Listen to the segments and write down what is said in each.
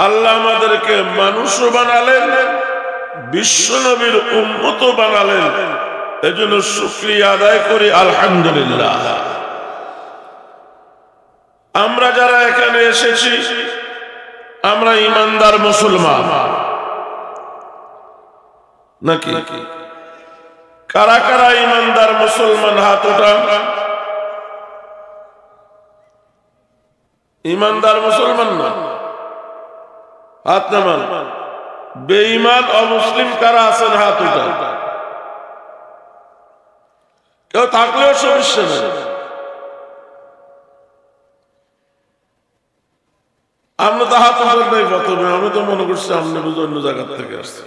আল্লাহ আমাদেরকে মানুষও বানালেন, বিশ্ব নবীর উম্মত বানালেন। এজন্য শুকরিয়া আদায় করি আলহামদুলিল্লাহ। আমরা যারা এখানে এসেছি আমরা ইমানদার মুসলমান নাকি? কারা কারা ইমানদার মুসলমান হাত ওঠান। ইমানদার মুসলমান না, হাত নামান। বেঈমান অমুসলিম কারা আছেন হাত উঠান। কেউ থাকলেও সমস্যা নেই। আমরা তো হাত উঠান নাই প্রথমে, আমি তো মনে করছি আপনি বুঝে অন্য জায়গা থেকে আসছে।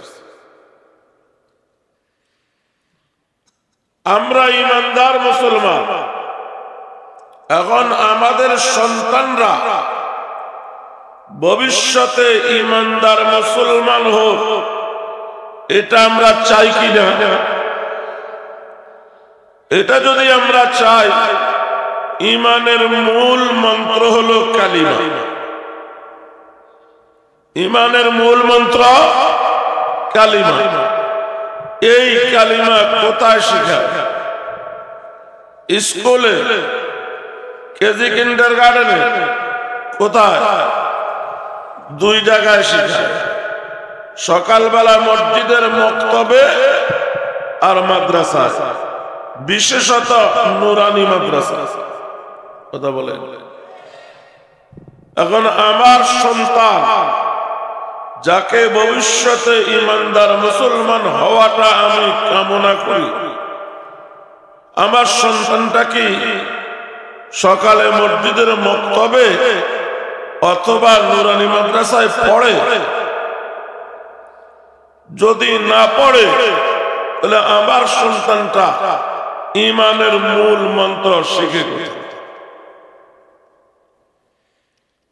আমরা ইমানদার মুসলমান। এখন আমাদের সন্তানরা ভবিষ্যতে ইমানদার মুসলমান হোক, এটা আমরা চাই কিনা? এটা যদি আমরা চাই, ইমানের মূল মন্ত্র হলো কালিমা। ইমানের মূল মন্ত্র কালিমা। এই কালিমা কোথায় শেখায়? স্কুলে, কেজি কিন্ডারগার্টেনে? কোথায়? দুই জায়গায় শেখায়। সকালবেলা মসজিদের মক্তবে আর মাদ্রাসা, বিশেষত নুরানি মাদ্রাসা। কথা বলে। এখন আমার সন্তান যাকে ভবিষ্যতে ইমানদার মুসলমান হওয়াটা আমি কামনা করি, আমার সন্তানটা কি সকালে মসজিদের মক্তবে অথবা নুরানি মাদ্রাসায় পড়ে? যদি না পড়ে তাহলে আমার সন্তানটা ইমানের মূল মন্ত্র শিখে গেছে।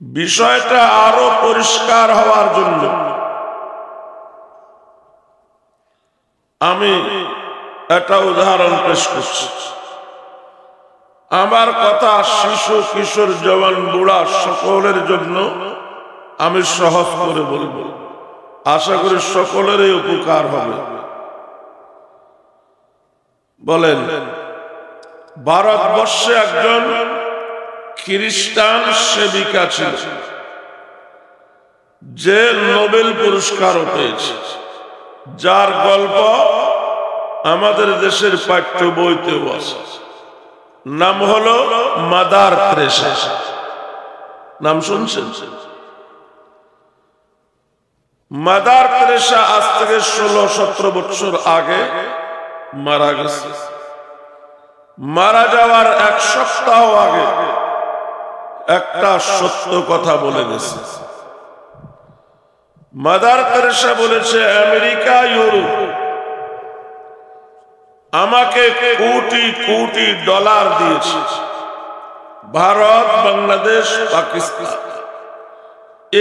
বিষয়টা আরো পরিষ্কার হওয়ার জন্য আমি একটা উদাহরণ পেশ করছি। আমার কথা শিশু, কিশোর, জওয়ান, বুড়া সকলের জন্য আমি সহজ করে বলবো। আশা করি সকলেরই উপকার হবে। বলেন, ভারতবর্ষে একজন খ্রিস্টান সেবিকা ছিল যে নোবেল পুরস্কার পেয়েছে, যার গল্প আমাদের দেশের পাঠ্য বইতেও আছে। নাম হলো মাদার তেরেসা। নাম শুনছেন? মাদার তেরেসা আজ থেকে 16-17 বছর আগে মারা গেছে। মারা যাওয়ার এক সপ্তাহ আগে একটা সত্য কথা বলে গেছে। মাদার তেরেসা বলেছে, আমেরিকা, ইউরোপ আমাকে কোটি কোটি ডলার দিয়েছে, ভারত, বাংলাদেশ, পাকিস্তান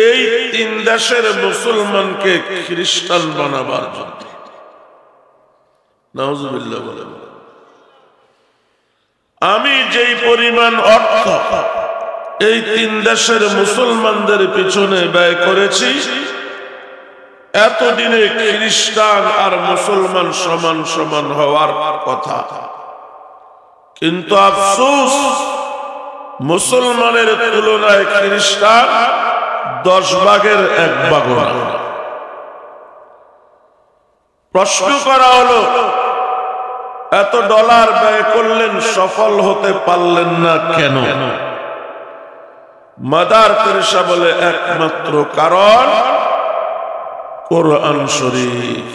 এই 3 দেশের মুসলমানকে খ্রিস্টান বানাবার জন্য। নাউজুবিল্লাহ বলেন। আমি যেই পরিমাণ অর্থ এই 3 দেশের মুসলমানদের পিছনে ব্যয় করেছি, এতদিনে খ্রিস্টান আর মুসলমান সমান সমান হওয়ার কথা। কিন্তু আফসোস, মুসলমানের তুলনায় খ্রিস্টান 10 ভাগের 1 ভাগ। প্রশ্ন করা হলো, এত ডলার ব্যয় করলেন, সফল হতে পারলেন না কেন? মাদার তেরেসা বলে, একমাত্র কারণ কোরআন শরীফ।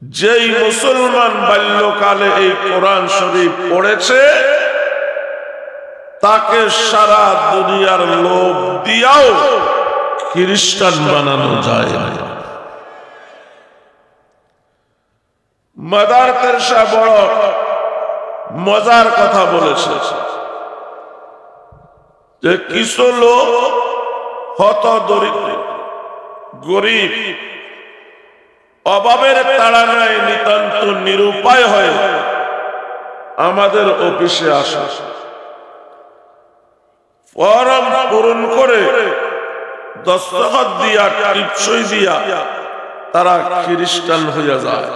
যেই মুসলমান বাল্যকালে এই কোরআন শরীফ পড়েছে, তাকে সারা দুনিয়ার লোভ দিয়াও খ্রিস্টান বানানো যায় না। মাদার তেরেসা বড় মজার কথা বলেছে যে কিছু লোক হত দরিদ্র, গরিব, অভাবের তাড়নায় নিতান্ত নিরুপায় হয়ে আমাদের অফিসে আসে, ফরম পূরণ করে দস্তখত দিয়া টিপসই দিয়া তারা খ্রিস্টান হইয়া যায়।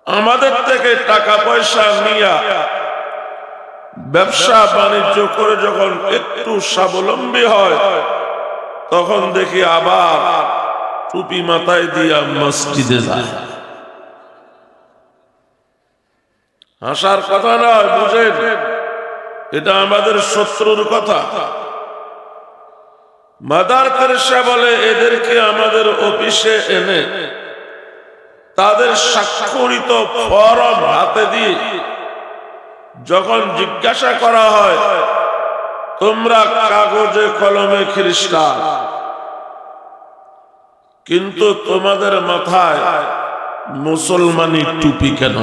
আমাদের থেকে টাকা পয়সা নিয়া ব্যবসা বাণিজ্য করে যখন একটু স্বাবলম্বী হয়, তখন দেখি আবার টুপি মাথায় দিয়া মসজিদে যায়। হাসার কথা নয়, বুঝেন, এটা আমাদের শত্রুর কথা। মাদার তেরেসা বলে, এদেরকে আমাদের অফিসে এনে তাদের স্বাক্ষরিত ফরম হাতে দিয়ে যখন জিজ্ঞাসা করা হয়, তোমরা কাগজে কলমে খ্রিস্টান, কিন্তু তোমাদের মাথায় মুসলমানি টুপি কেন?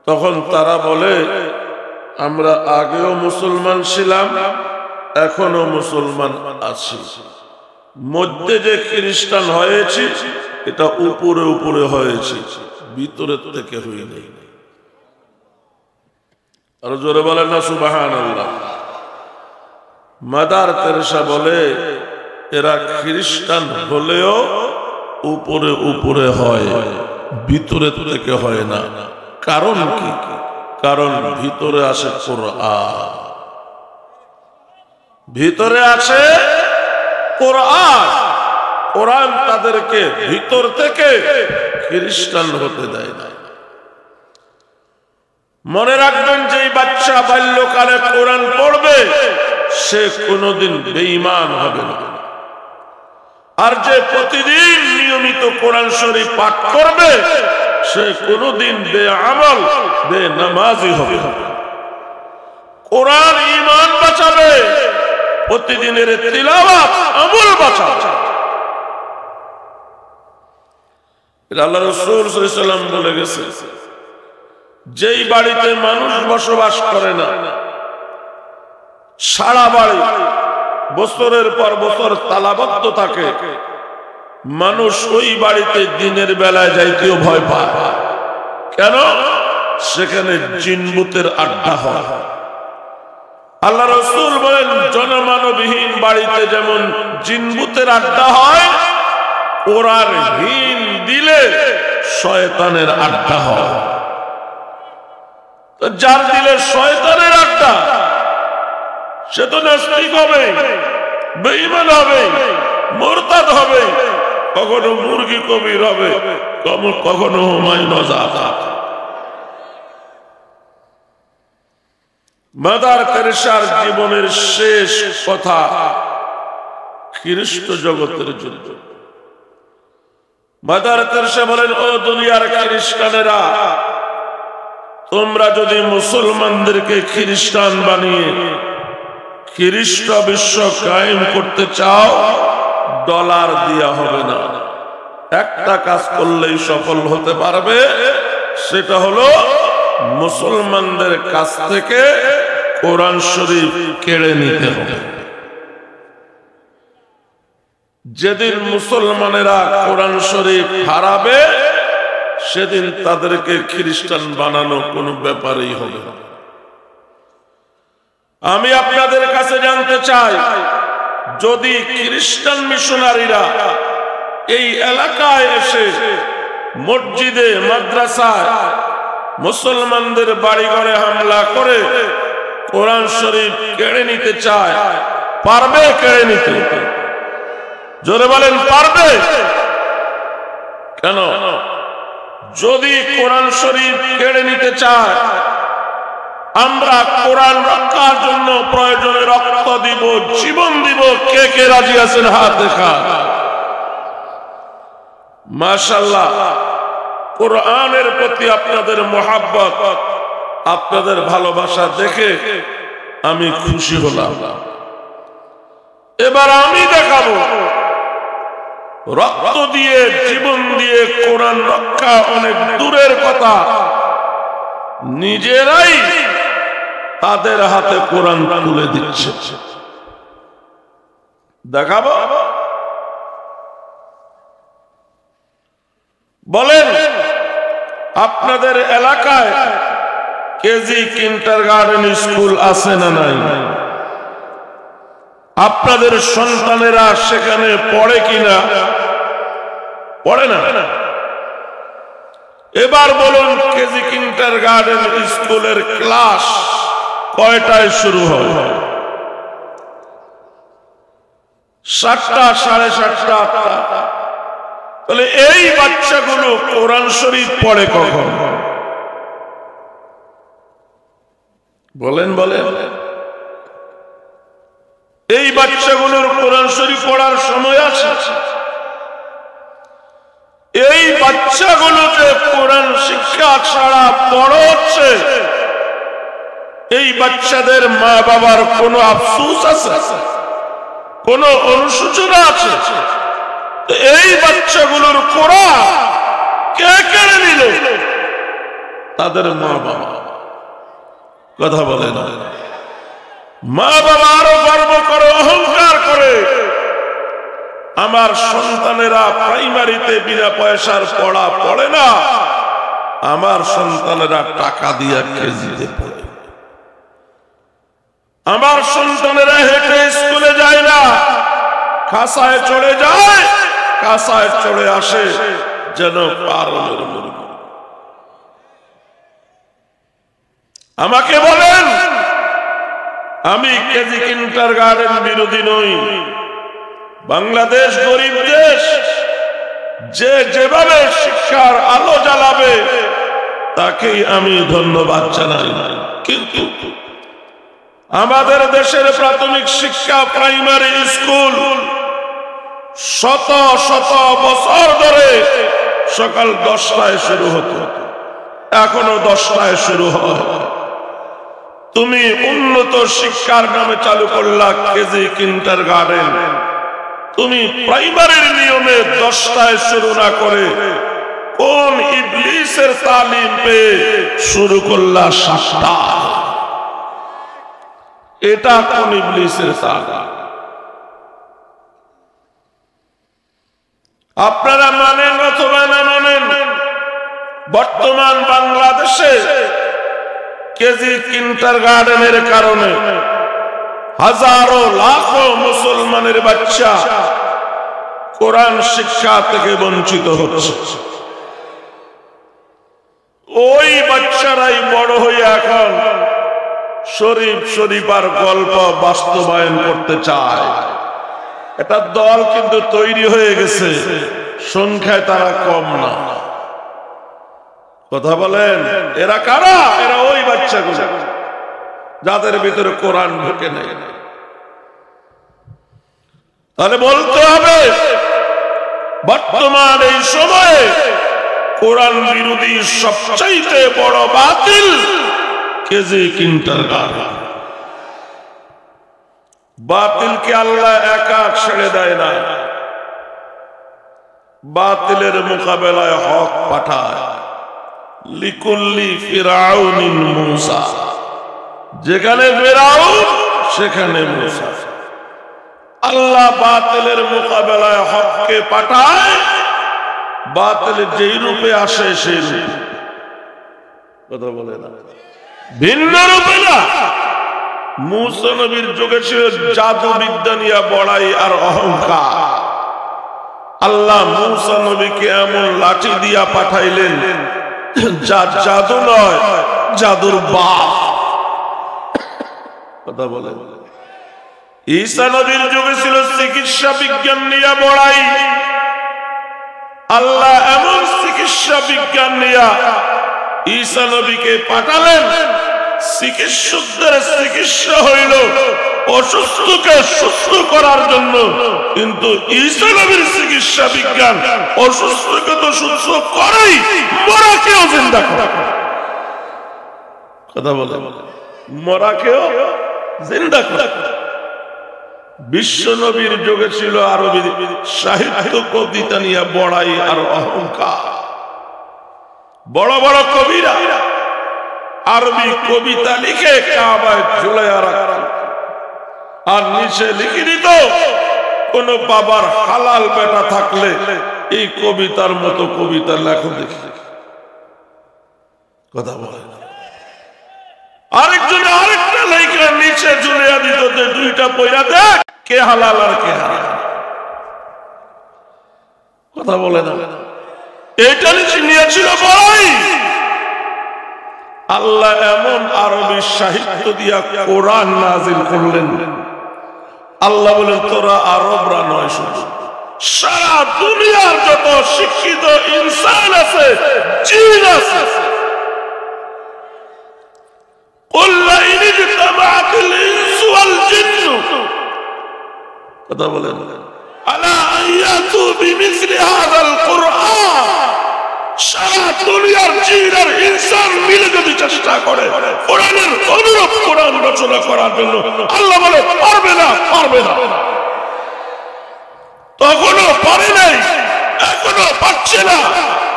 তখন তারা বলে, আমরা আগেও মুসলমান ছিলাম, এখনো মুসলমান আছি, মধ্যে যে খ্রিস্টান হয়েছি এটা উপরে উপরে হয়েছে, ভিতরে থেকে হয়ে নেই। আর জোরে বলেন না সুবহানাল্লাহ। মাদার তেরেসা বলে, এরা খ্রিস্টান হলেও উপরে উপরে হয়, ভিতরে থেকে হয় না। কারণ কি? কারণ ভিতরে আছে কোরআন, ভিতরে আছে কোরআন। কোরআন তাদেরকে ভিতর থেকে খ্রিস্টান হতে দেয় না। মনে রাখবেন, যেই বাচ্চা বাল্যকালে কোরআন পড়বে সে কোনোদিন বেঈমান হবে না। আর যে প্রতিদিন নিয়মিত কোরআন শরীফ পাঠ করবে সে কোনোদিন বেআমল বেনামাজি হবে। কোরআন ঈমান বাঁচাবে, প্রতিদিনের তিলাওয়াত আমল বাঁচাবে। আল্লাহ রাসূল সাল্লাল্লাহু আলাইহি ওয়াসাল্লাম বলে গেছে, যেই বাড়িতে মানুষ বসবাস করে না, সারা বাড়ি বছরের পর বছর তালাবদ্ধ থাকে, মানুষ ওই বাড়িতে দিনের বেলায় যাইতেও ভয় পায়। কেন? সেখানে জিনভূতের আড্ডা হয়। আল্লাহ রাসূল বলেন, জনমানবহীন বাড়িতে যেমন জিনভূতের আড্ডা হয়, কোরআনহীন দিলে শয়তানের আড্ডা হয়। যার দিলে শয়তানের আড্ডা, সে তো নাস্তিক হবে, বেঈমান হবে, মুরতাদ হবে, কখনো মুরগি কবির হবে, কখনো হুমায়ুন আজাদ। মাদার তেরেসার জীবনের শেষ কথা খ্রিস্ট জগতের জন্য। মাদার তেরেসা বলেন, ও দুনিয়ার খ্রিস্টানেরা, তোমরা যদি মুসলমানদেরকে খ্রিস্টান বানিয়ে খ্রিস্ট বিশ্ব কায়েম করতে চাও, ডলার দেয়া হবে না। একটা কাজ করলেই সফল হতে পারবে, সেটা হলো মুসলমানদের কাছ থেকে কোরআন শরীফ কেড়ে নিতে হবে। যেদিন মুসলমানেরা কোরআন শরীফ হারাবে, সেদিন তাদেরকে খ্রিস্টান বানানো কোনো ব্যাপারই হবে না। আমি আপনাদের কাছে জানতে চাই, যদি খ্রিস্টান মিশনারিরা এই এলাকায় এসে মসজিদে মাদ্রাসায় মুসলমানদের বাড়িঘরে হামলা করে কোরআন শরীফ কেড়ে নিতে চায়, পারবে কেড়ে নিতে? জোরে বলেন, পারবে? কেন? যদি কোরআন শরীফ কেড়ে নিতে চায়, আমরা কোরআন রক্ষার জন্য প্রয়োজনে রক্ত দিব, জীবন দিব। কে কে রাজি আছেন? হাত দেখা। মাশাআল্লাহ, কোরআনের প্রতি আপনাদের মহব্বত, আপনাদের ভালোবাসা দেখে আমি খুশি হলাম। এবার আমি দেখাবো রক্ত দিয়ে, জীবন দিয়ে কোরআন রক্ষা অনেক দূরের কথা, নিজেরাই তাদের হাতে কোরআন তুলে দিচ্ছে। দেখাবো? বলেন, আপনাদের এলাকায় কেজি কিন্ডারগার্টেন স্কুল আছে না নাই? আপনাদের সন্তানেরা সেখানে পড়ে কিনা? পড়ে না। এবার বলুন, কেজি কিন্ডারগার্টেন স্কুলের ক্লাস কয়টায় শুরু হয়? 7টা, 7:30, 8টা। তাহলে এই বাচ্চাগুলো কোরআন শরীফ পড়ে কখন? বলেন বলেন। এই বাচ্চাগুলোর কোরআন শরীফ পড়ার সময় আছে? এই বাচ্চাগুলো যে কোরআন শিক্ষা ছাড়া বড় হচ্ছে, এই বাচ্চাদের মা বাবার কোনো আফসোস আছে? কোন অনুশোচনা আছে? এই বাচ্চাগুলোর কোরআন কে কেড়ে নিল? তাদের মা বাবা। কথা বলে না। মা বাবা আরো গর্ব করে, অহংকার করে, আমার সন্তানেরা প্রাইমারিতে বিনা পয়সার পড়া পড়ে না, আমার সন্তানেরা টাকা দিয়ে কেজিতে পড়ে। আমার সন্তানেরা হেঁটে স্কুলে যায় না, খাসায় চড়ে যায়, খাসায় চড়ে আসে যেন পারলের মুরগি। আমাকে বলেন, আমি কেজি কিন্ডারগার্টেন বিরোধী নই। বাংলাদেশ গরিব দেশ, যে যেভাবে শিক্ষার আলো জ্বালাবে তাকেই আমি ধন্যবাদ জানাই। কিন্তু আমাদের দেশের প্রাথমিক শিক্ষা, প্রাইমারি স্কুল শত শত বছর ধরে সকাল 10টায় শুরু হতো, এখনো 10টায় শুরু হয়। তুমি উন্নত শিক্ষার নামে চালু করলা কেজি কিন্ডারগার্টেন, তুমি প্রাইমারির নিয়মে 10টায় শুরু না করে কোন ইবলিসের তালিম পেয়ে শুরু করলা 7টা? এটা কোন ইবলিসের তালিম? আপনারা মানেন অথবা না মানেন, বর্তমান বাংলাদেশে কেজি কিন্ডারগার্টেনের কারণে হাজারো লাখো মুসলমানের বাচ্চা কোরআন শিক্ষা থেকে বঞ্চিত হচ্ছে। ওই বাচ্চারাই বড় হয়ে এখন শরীফ শরীফার গল্প বাস্তবায়ন করতে চায়। এটা দল কিন্তু তৈরি হয়ে গেছে, সংখ্যায় তারা কম না। কথা বলেন, এরা কারা? এরা ওই বাচ্চাগুলো যাদের ভিতরে কোরআন ঢোকে নাই। তাহলে বলতে হবে, বর্তমান এই সময়ে কোরআন বিরোধী সবচাইতে বড় বাতিল কেজি কিন্ডারগার্টেন। বাতিলকে আল্লাহ একা ছেড়ে দেয় না, বাতিলের মোকাবেলায় হক পাঠায়। লিকুল্লি ফিরাউনিন মূসা, যেখানে ফিরাউন সেখানে মূসা। আল্লাহ বাতিলের মোকাবেলায় হককে পাঠায়, বাতিল যেই রূপে আসে সেই রূপে। কথা বলে না, ভিন্ন রূপে না। মূসা নবীর যুগে ছিল জাদু বিদ্যা নিয়ে বড়াই আর অহংকার। আল্লাহ মূসা নবীকে এমন লাঠি দিয়া পাঠাইলেন যা জাদু নয়, জাদুর বাপ। কথা বলে। ঈসা নবীর যুগে ছিল চিকিৎসা বিজ্ঞান নিয়ে বড়াই। আল্লাহ এমন চিকিৎসা বিজ্ঞান নিয়ে ঈসা নবীকে পাঠালেন, চিকিৎসকদের চিকিৎসা হইল অসুস্থকে সুস্থ করার জন্য, কিন্তু ঈসা নবীর চিকিৎসা বিজ্ঞান অসুস্থকে তো সুস্থ করেই, মরাকেও জিন্দা করে। কথা বলে, মরাকেও জিন্দা করে। বিশ্ব নবীর যুগে ছিল আরবি সাহিত্য কবিতা নিয়ে বড়াই আর অহংকার। বড় বড় কবিরা আরবি কবিতা লিখে কাবায় ঝুলাইয়া রাখতেন, আর নিচে লিখে দিত, কোন বাবার হালাল বেটা থাকলে এই কবিতার মতো কবিতা লেখো দেখি। কথা বলে। আরেকজনে আরেকটা লেখা নিচে ঝুলিয়া দিত, দুইটা পয়রা দেখ কে হালাল আর কে হারাম কথা বলে না। এটা নিয়েছিল বড়ই আল্লাহ এমন আরবি সাহিত্য দিয়া কোরআন নাজিল করলেন। আল্লাহ বলেন তোরা আরবরা নয়, শুধু সারা দুনিয়ার যত শিক্ষিত ইনসান আছে, জিন আছে, কথা বলেন আলা আয়াতু বিমিসলি হাযাল কুরআন, সারা দুনিয়ার জিন আর ইনসান মিলে যদি চেষ্টা করে কোরআনের অনুরূপ কোরআন রচনা করার জন্য, আল্লাহ বলে পারবে না, পারবে না। তখনো পারে নাই, এখনো পারছে না,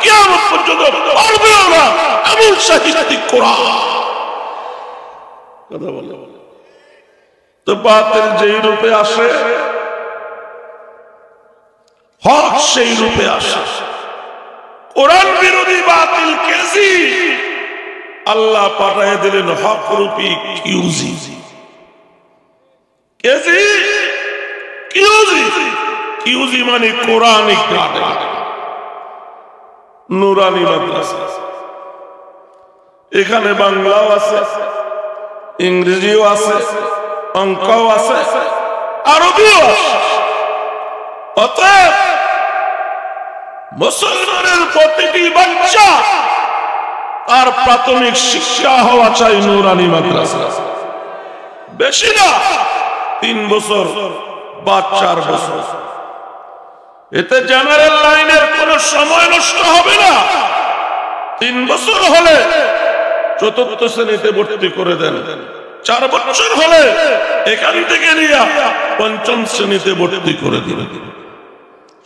কিয়ামত পর্যন্ত পারবেও না, এমন সাহিত্যিক কোরআন কথা বলে। তো বাতিল যেই রূপে আসে, হক সেই রূপে আসে। কোরআন বিরোধী বাতিল কেজি আল্লাহ পাঠিয়ে দিলেন হক রূপী কিউজি। কেজি কিউজি, কিউজি মানে কোরআনিক নুরানি মাদ্রাসা। এখানে বাংলাও আছে, ইংরেজিও আছে, অঙ্কও আছে, আরবিও আছে। অতএব মুসলমানের প্রতিটি বাচ্চা তার প্রাথমিক শিক্ষা হওয়া চাই নুরানি মাদ্রাসা। বেশি না, 3 বছর বা 4 বছর। এতে জেনারেল লাইনের কোনো সময় নষ্ট হবে না। 3 বছর হলে 4র্থ শ্রেণীতে ভর্তি করে দেন, 4 বছর হলে এখান থেকে নিয়ে 5ম শ্রেণীতে ভর্তি করে দিবেন।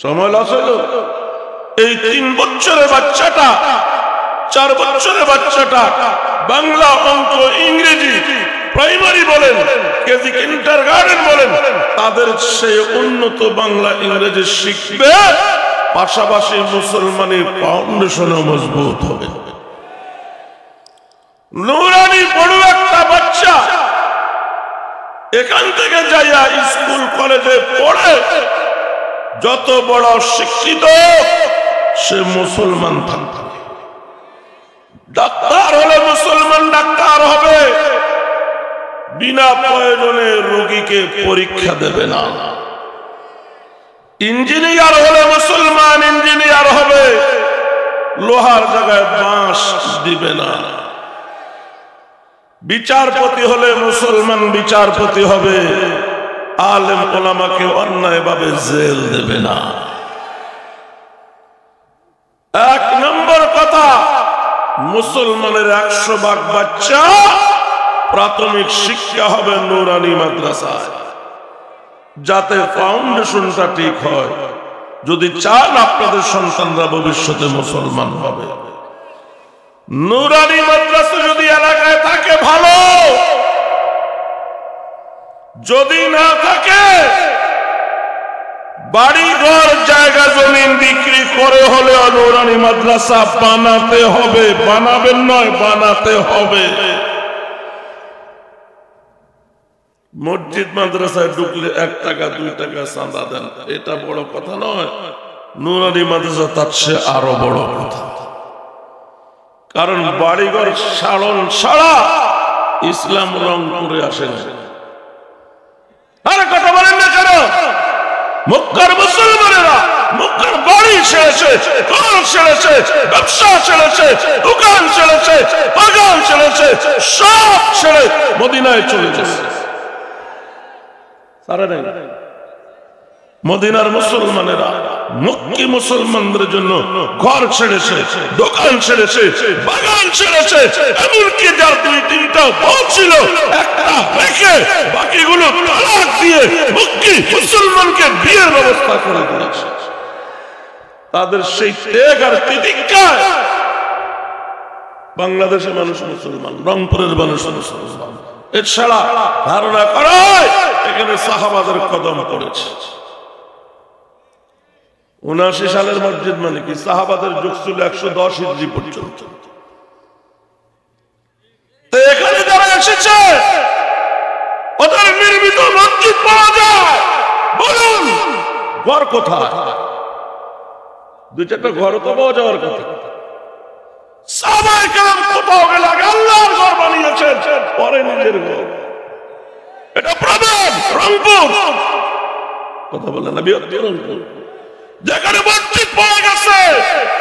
সময় লস হইল। এই 3 বছরের বাচ্চাটা, 4 বছরের বাচ্চাটা বাংলা, অঙ্ক, ইংরেজি প্রাইমারি বলেন, কেজি কিন্ডারগার্টেন বলেন, তাদের সেই উন্নত বাংলা ইংরেজি শিখবে, পাশাপাশি মুসলমানের ফাউন্ডেশনও মজবুত হবে। নুরানি বড় একটা বাচ্চা এখান থেকে যাইয়া স্কুল কলেজে পড়ে যত বড় শিক্ষিত, সে মুসলমান থাকবে। ডাক্তার হলে মুসলমান ডাক্তার হবে, বিনা প্রয়োজনে রোগীকে পরীক্ষা দেবে না। ইঞ্জিনিয়ার হলে মুসলমান ইঞ্জিনিয়ার হবে, লোহার জায়গায় বাঁশ দিবে না। বিচারপতি হলে মুসলমান বিচারপতি হবে, আলেম ওলামাকে অন্যায়ভাবে জেল দেবে না। 1 নম্বর কথা, মুসলমানের 100 ভাগ বাচ্চা প্রাথমিক শিক্ষা হবে নুরানি মাদ্রাসায়, যাতে ফাউন্ডেশনটা ঠিক হয়। যদি চান আপনাদের সন্তানরা ভবিষ্যতে মুসলমান হবে, নুরানি মাদ্রাসা যদি এলাকায় থাকে ভালো, যদি না থাকে বাড়ি ঘর জায়গা জমিন বিক্রি করে হলেও নুরানি মাদ্রাসা বানাতে হবে। বানাবেন নয়, বানাতে হবে। মসজিদ মাদ্রাসায় ঢুকলে 1 টাকা 2 টাকা চাঁদা দেন, এটা বড় কথা নয়। নুরানি মাদ্রাসা তার চেয়ে আরো বড় কথা। কারণ বাড়িঘর সাড়ন ছাড়া ইসলাম রংপুরে আসে না। আর কথা বলেন না কেন? মক্কার মুসলমানেরা মক্কার বাড়ি ছেড়েছে, ঘর ছেড়েছে, ব্যবসা ছেড়েছে, দোকান ছেড়েছে, বাগান ছেড়েছে, সব ছেড়ে মদিনায় চলে গেছে। মদিনার মুসলমানেরা মক্কি মুসলমানদের জন্য ঘর ছেড়েছে, দোকান ছেড়েছে, বাগান ছেড়েছে, এমনকি যার 2-3টা বউ ছিল, একটা রেখে বাকিগুলো তালাক দিয়ে মক্কি মুসলমানকে বিয়ের ব্যবস্থা করে দিয়েছে। তাদের সেই ত্যাগ আর তিতিক্ষায় বাংলাদেশের মানুষ মুসলমান, রংপুরের মানুষ মুসলমান। এছাড়া ধারণা করা হয় এখানে সাহাবাদের কদম পড়েছে। 79 সালের মসজিদ মানে কি? সাহাবাদের যুগ ছিল 110 হিজরি পর্যন্ত। তো এখানে যারা এসেছে ওদের নির্মিত মসজিদ পাওয়া যায়। ঘর কোথায়? দুই চারটা ঘর তো পাওয়া যাওয়ার কথা। সাহাবায়ে কেরাম কোথাও গেলে আগে আল্লাহর ঘর বানিয়েছেন, পরে নিজের ঘর। এটা প্রধান রংপুর, কথা বলে না রংপুর, যেখানে মসজিদ পাওয়া গেছে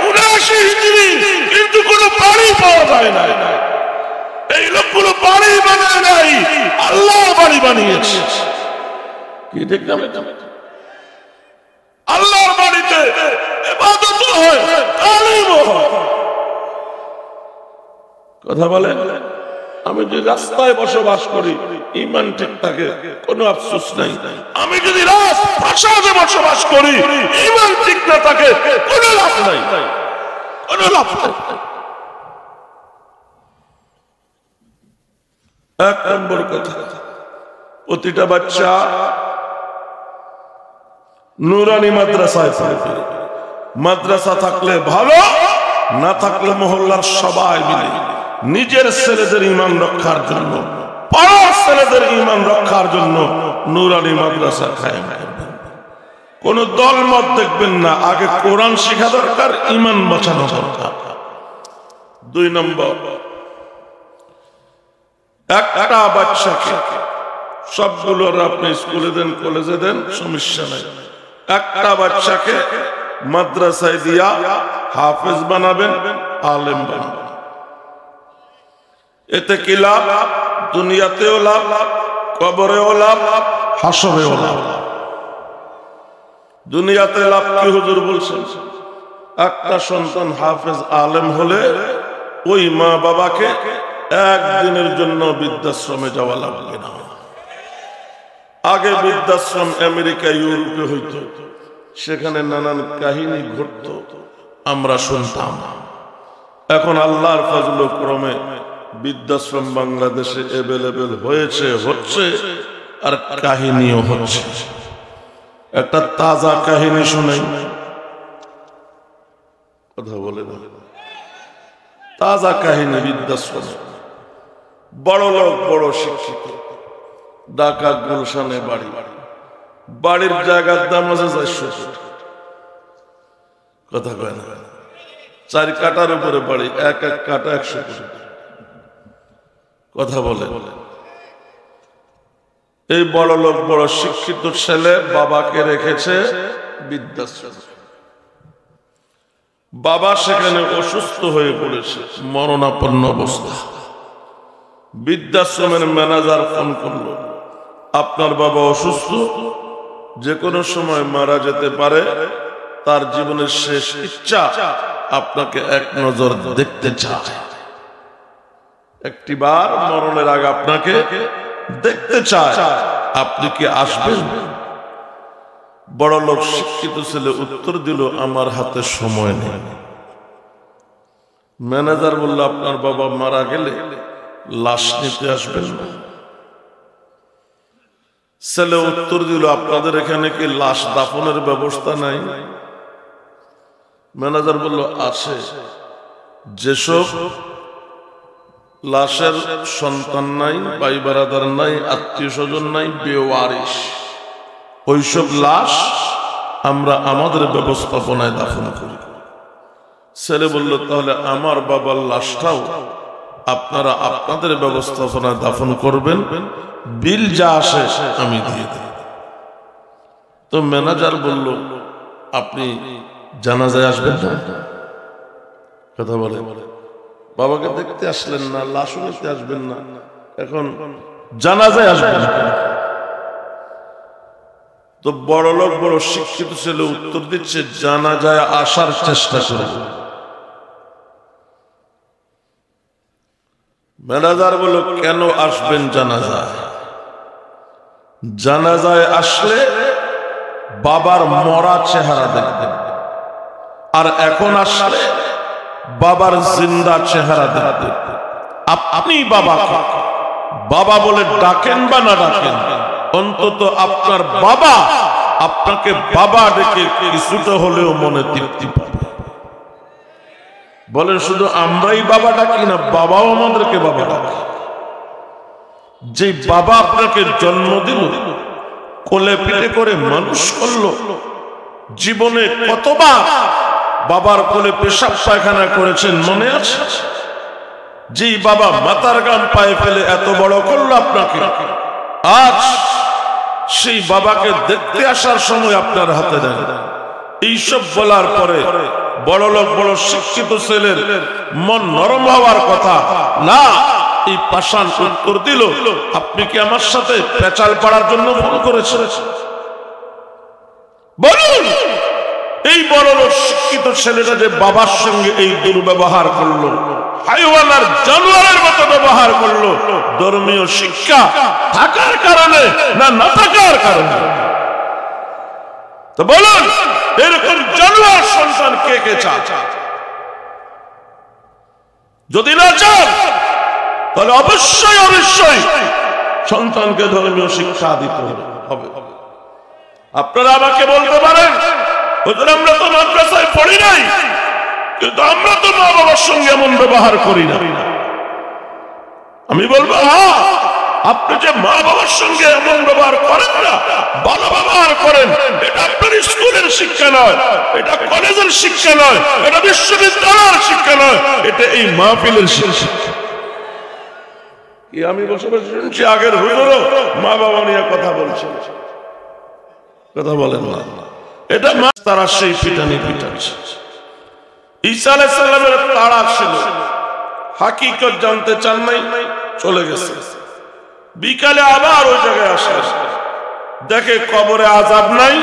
79 হিজরি, কিন্তু কোনো বাড়ি পাওয়া যায় না। এই লোকগুলো বাড়ি বানায় নাই, আল্লাহ বাড়ি বানিয়েছে। কি ঠিক না? আল্লাহর বাড়িতে ইবাদত হয়, তালিম হয়। কথা বলে, আমি যদি রাস্তায় বসবাস করি ঈমান ঠিক থাকে, কোনো আফসোস নাই। আমি যদি রাজপ্রাসাদে বসবাস করি ঈমান ঠিক না থাকে, কোনো লাভ নাই, কোনো লাভ নাই। এক নম্বর কথা, প্রতিটা বাচ্চা নুরানি মাদ্রাসায় পড়ে। মাদ্রাসা থাকলে ভালো, না থাকলে মহল্লার সবাই মিলে নিজের ছেলেদের ঈমান রক্ষার জন্য, পাড়ার ছেলেদের ঈমান রক্ষার জন্য নুরানি মাদ্রাসা কায়েম করবেন। কোন দল মত দেখবেন না, আগে কোরআন শেখা দরকার, ঈমান বাঁচানো দরকার। 2 নম্বর, একটা বাচ্চাকে, সবগুলোর আপনি স্কুলে দেন, কলেজে দেন, সমস্যা নাই, একটা বাচ্চাকে মাদ্রাসায় দিয়া হাফেজ বানাবেন, আলেম বানাবেন। এতে কি লাভ? দুনিয়াতেও লাভ, কবরেও লাভ, হাসরেও লাভ। দুনিয়াতে লাভ কি হুজুর বলছেন? একটা সন্তান হাফেজ আলেম হলে ওই মা বাবাকে একদিনের জন্য বৃদ্ধাশ্রমে যাওয়া লাগবে না। আগে বৃদ্ধাশ্রম আমেরিকা, ইউরোপে হইতো, সেখানে নানান কাহিনী ঘটত, আমরা শুনতাম। এখন আল্লাহর ফজল ও করমে বৃদ্ধাশ্রম বাংলাদেশে অ্যাভেলেবেল হয়েছে, হচ্ছে, আর কাহিনীও হচ্ছে। একটা তাজা কাহিনী শুনাই, কথা বলে না, তাজা কাহিনী। বৃদ্ধাশ্রম, বড় লোক, বড় শিক্ষিত, ঢাকা গুলশানে বাড়ি, বাড়ির জায়গার দাম আছে 400 কোটি। কথা কয় না? 4 কাঠার উপরে বাড়ি, এক এক কাঠা 100 কোটি। কথা বলে, এই বড় লোক, বড় শিক্ষিত ছেলে বাবাকে রেখেছে বৃদ্ধাশ্রম। বাবা সেখানে অসুস্থ হয়ে পড়েছে, মরণাপন্ন অবস্থা। বৃদ্ধাশ্রমের ম্যানেজার ফোন করলো, আপনার বাবা অসুস্থ, যে কোনো সময় মারা যেতে পারে, তার জীবনের শেষ ইচ্ছা আপনাকে এক নজর দেখতে চায়, একটিবার মরণের আগে আপনাকে দেখতে চায়, আপনি কি আসবেন? বড় লোক শিক্ষিত ছেলে উত্তর দিল, আমার হাতে সময় নেই। ম্যানেজার বলল, আপনার বাবা মারা গেলে লাশ নিতে আসবেন না? ছেলে উত্তর দিল, আপনাদের এখানে কি লাশ দাফনের ব্যবস্থা নাই? ম্যানেজার বলল, আছে। যেসব লাশের সন্তান নাই, ভাই বারাদার নাই, আত্মীয় স্বজন নাই, বেওয়ারিশ, ওইসব লাশ আমরা আমাদের ব্যবস্থাপনায় দাফন করি। ছেলে বলল, তাহলে আমার বাবার লাশটাও আপনারা আপনাদের ব্যবস্থাপনায় দাফন করবেন, বিল যা আসে আমি দিয়ে দেব। তো ম্যানেজার বলল, আপনি জানাজায় আসবেন না? কথা বলে, বাবাকে দেখতে আসলেন না, লাশও নিতে আসবেন না, এখন জানাজায় আসবেন না? তো বড় লোক, বড় শিক্ষিত ছেলে উত্তর দিচ্ছে, জানাজায় আসার চেষ্টা করব। ম্যানেজার বলল, কেন আসবেন জানাজায়? জানাজায় আসলে বাবার মরা চেহারা দেখবেন, আর এখন আসলে বাবার জিন্দা চেহারা দেখবেন। আপনি বাবাকে বাবা বলে ডাকেন বা না ডাকেন, অন্তত আপনার বাবা আপনাকে বাবা ডেকে কিছুটা হলেও মনে তৃপ্তি পাবে। বলেন, শুধু আমরাই বাবা ডাকি না, বাবাও আমাদেরকে বাবা ডাকে। যে বাবা আপনাকে জন্ম দিল, কোলে পিঠে করে মানুষ করলো, জীবনে কতবার বাবার কোলে পেশাব পায়খানা করেছেন মনে আছে? যেই বাবা মাথার গাম পায়ে ফেলে এত বড় করলো আপনাকে, আজ সেই বাবাকে দেখতে আসার সময় আপনার হাতে দেন। এইসব বলার পরে বড় লোক বড় শিক্ষিত ছেলের মন নরম হওয়ার কথা না, এই পাষাণ উত্তর দিল, আপনি কি আমার সাথে পেঁচাল পাড়ার জন্য ফোন করেছেন? বলুন, এই বড় লোক শিক্ষিত ছেলেটা যে বাবার সঙ্গে এই দুর্ব্যবহার করলো, হাইওয়ান আর জানোয়ারের মতো ব্যবহার করলো, ধর্মীয় শিক্ষা থাকার কারণে না না থাকার কারণে? তো বলুন, এরকম জানোয়ার সন্তান কে কে চায়? যদি না চান তাহলে অবশ্যই অবশ্যই সন্তানকে ধর্মীয় শিক্ষা দিতে হবে। আপনারা আমাকে বলতে পারেন, হুজুর আমরা তো মাদ্রাসায় পড়ি নাই, কিন্তু আমরা তো মা বাবার সঙ্গে এমন ব্যবহার করি না। আমি বলবো, হ্যাঁ, আপনি যে মা বাবার সঙ্গে এমন ব্যবহার করেন না, ভালো ব্যবহার করেন, এটা আপনার স্কুলের শিক্ষা নয়, এটা কলেজের শিক্ষা নয়, এটা বিশ্ববিদ্যালয়ের শিক্ষা নয়, এটা এই মাহফিলের শিক্ষা। কি আমি বসে বসে শুনছি আগের হুজুরও মা বাবা নিয়ে কথা বলছে, কথা বলেন না, এটা তারা সেই পিটানি পিটাচ্ছে। ঈসা আলাইহিস সালামের তাড়া ছিল, হাকিকত জানতে চান নাই, চলে গেছে। বিকালে আবার ওই জায়গায় আসে, দেখে কবরে আযাব নাই,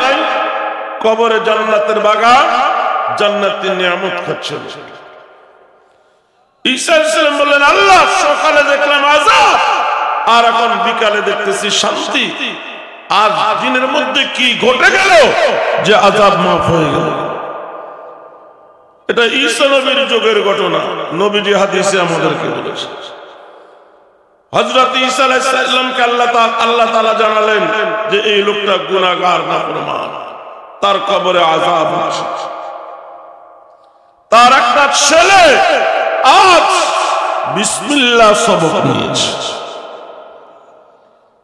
কবরে জান্নাতের বাগান, জান্নাতের নিয়ামত খাচ্ছে। ঈসা আলাইহিস সালাম বললেন, আল্লাহ সকালে দেখলাম আযাব, আর এখন বিকালে দেখতেছি শান্তি, আজ দিনের মধ্যে কি ঘটে গেল যে আযাব মাফ হয়ে গেল? এটা ঈসা নবীর যুগের ঘটনা, নবীজি হাদিসে আমাদেরকে বলেছেন। হযরত ঈসা আলাইহিস সালামকে আল্লাহ তাআলা জানালেন যে এই লোকটা গুনাহগার নাফরমান, তার কবরে আযাব আছে। তার একটা ছেলে আজ বিসমিল্লাহ সবক নিয়েছে,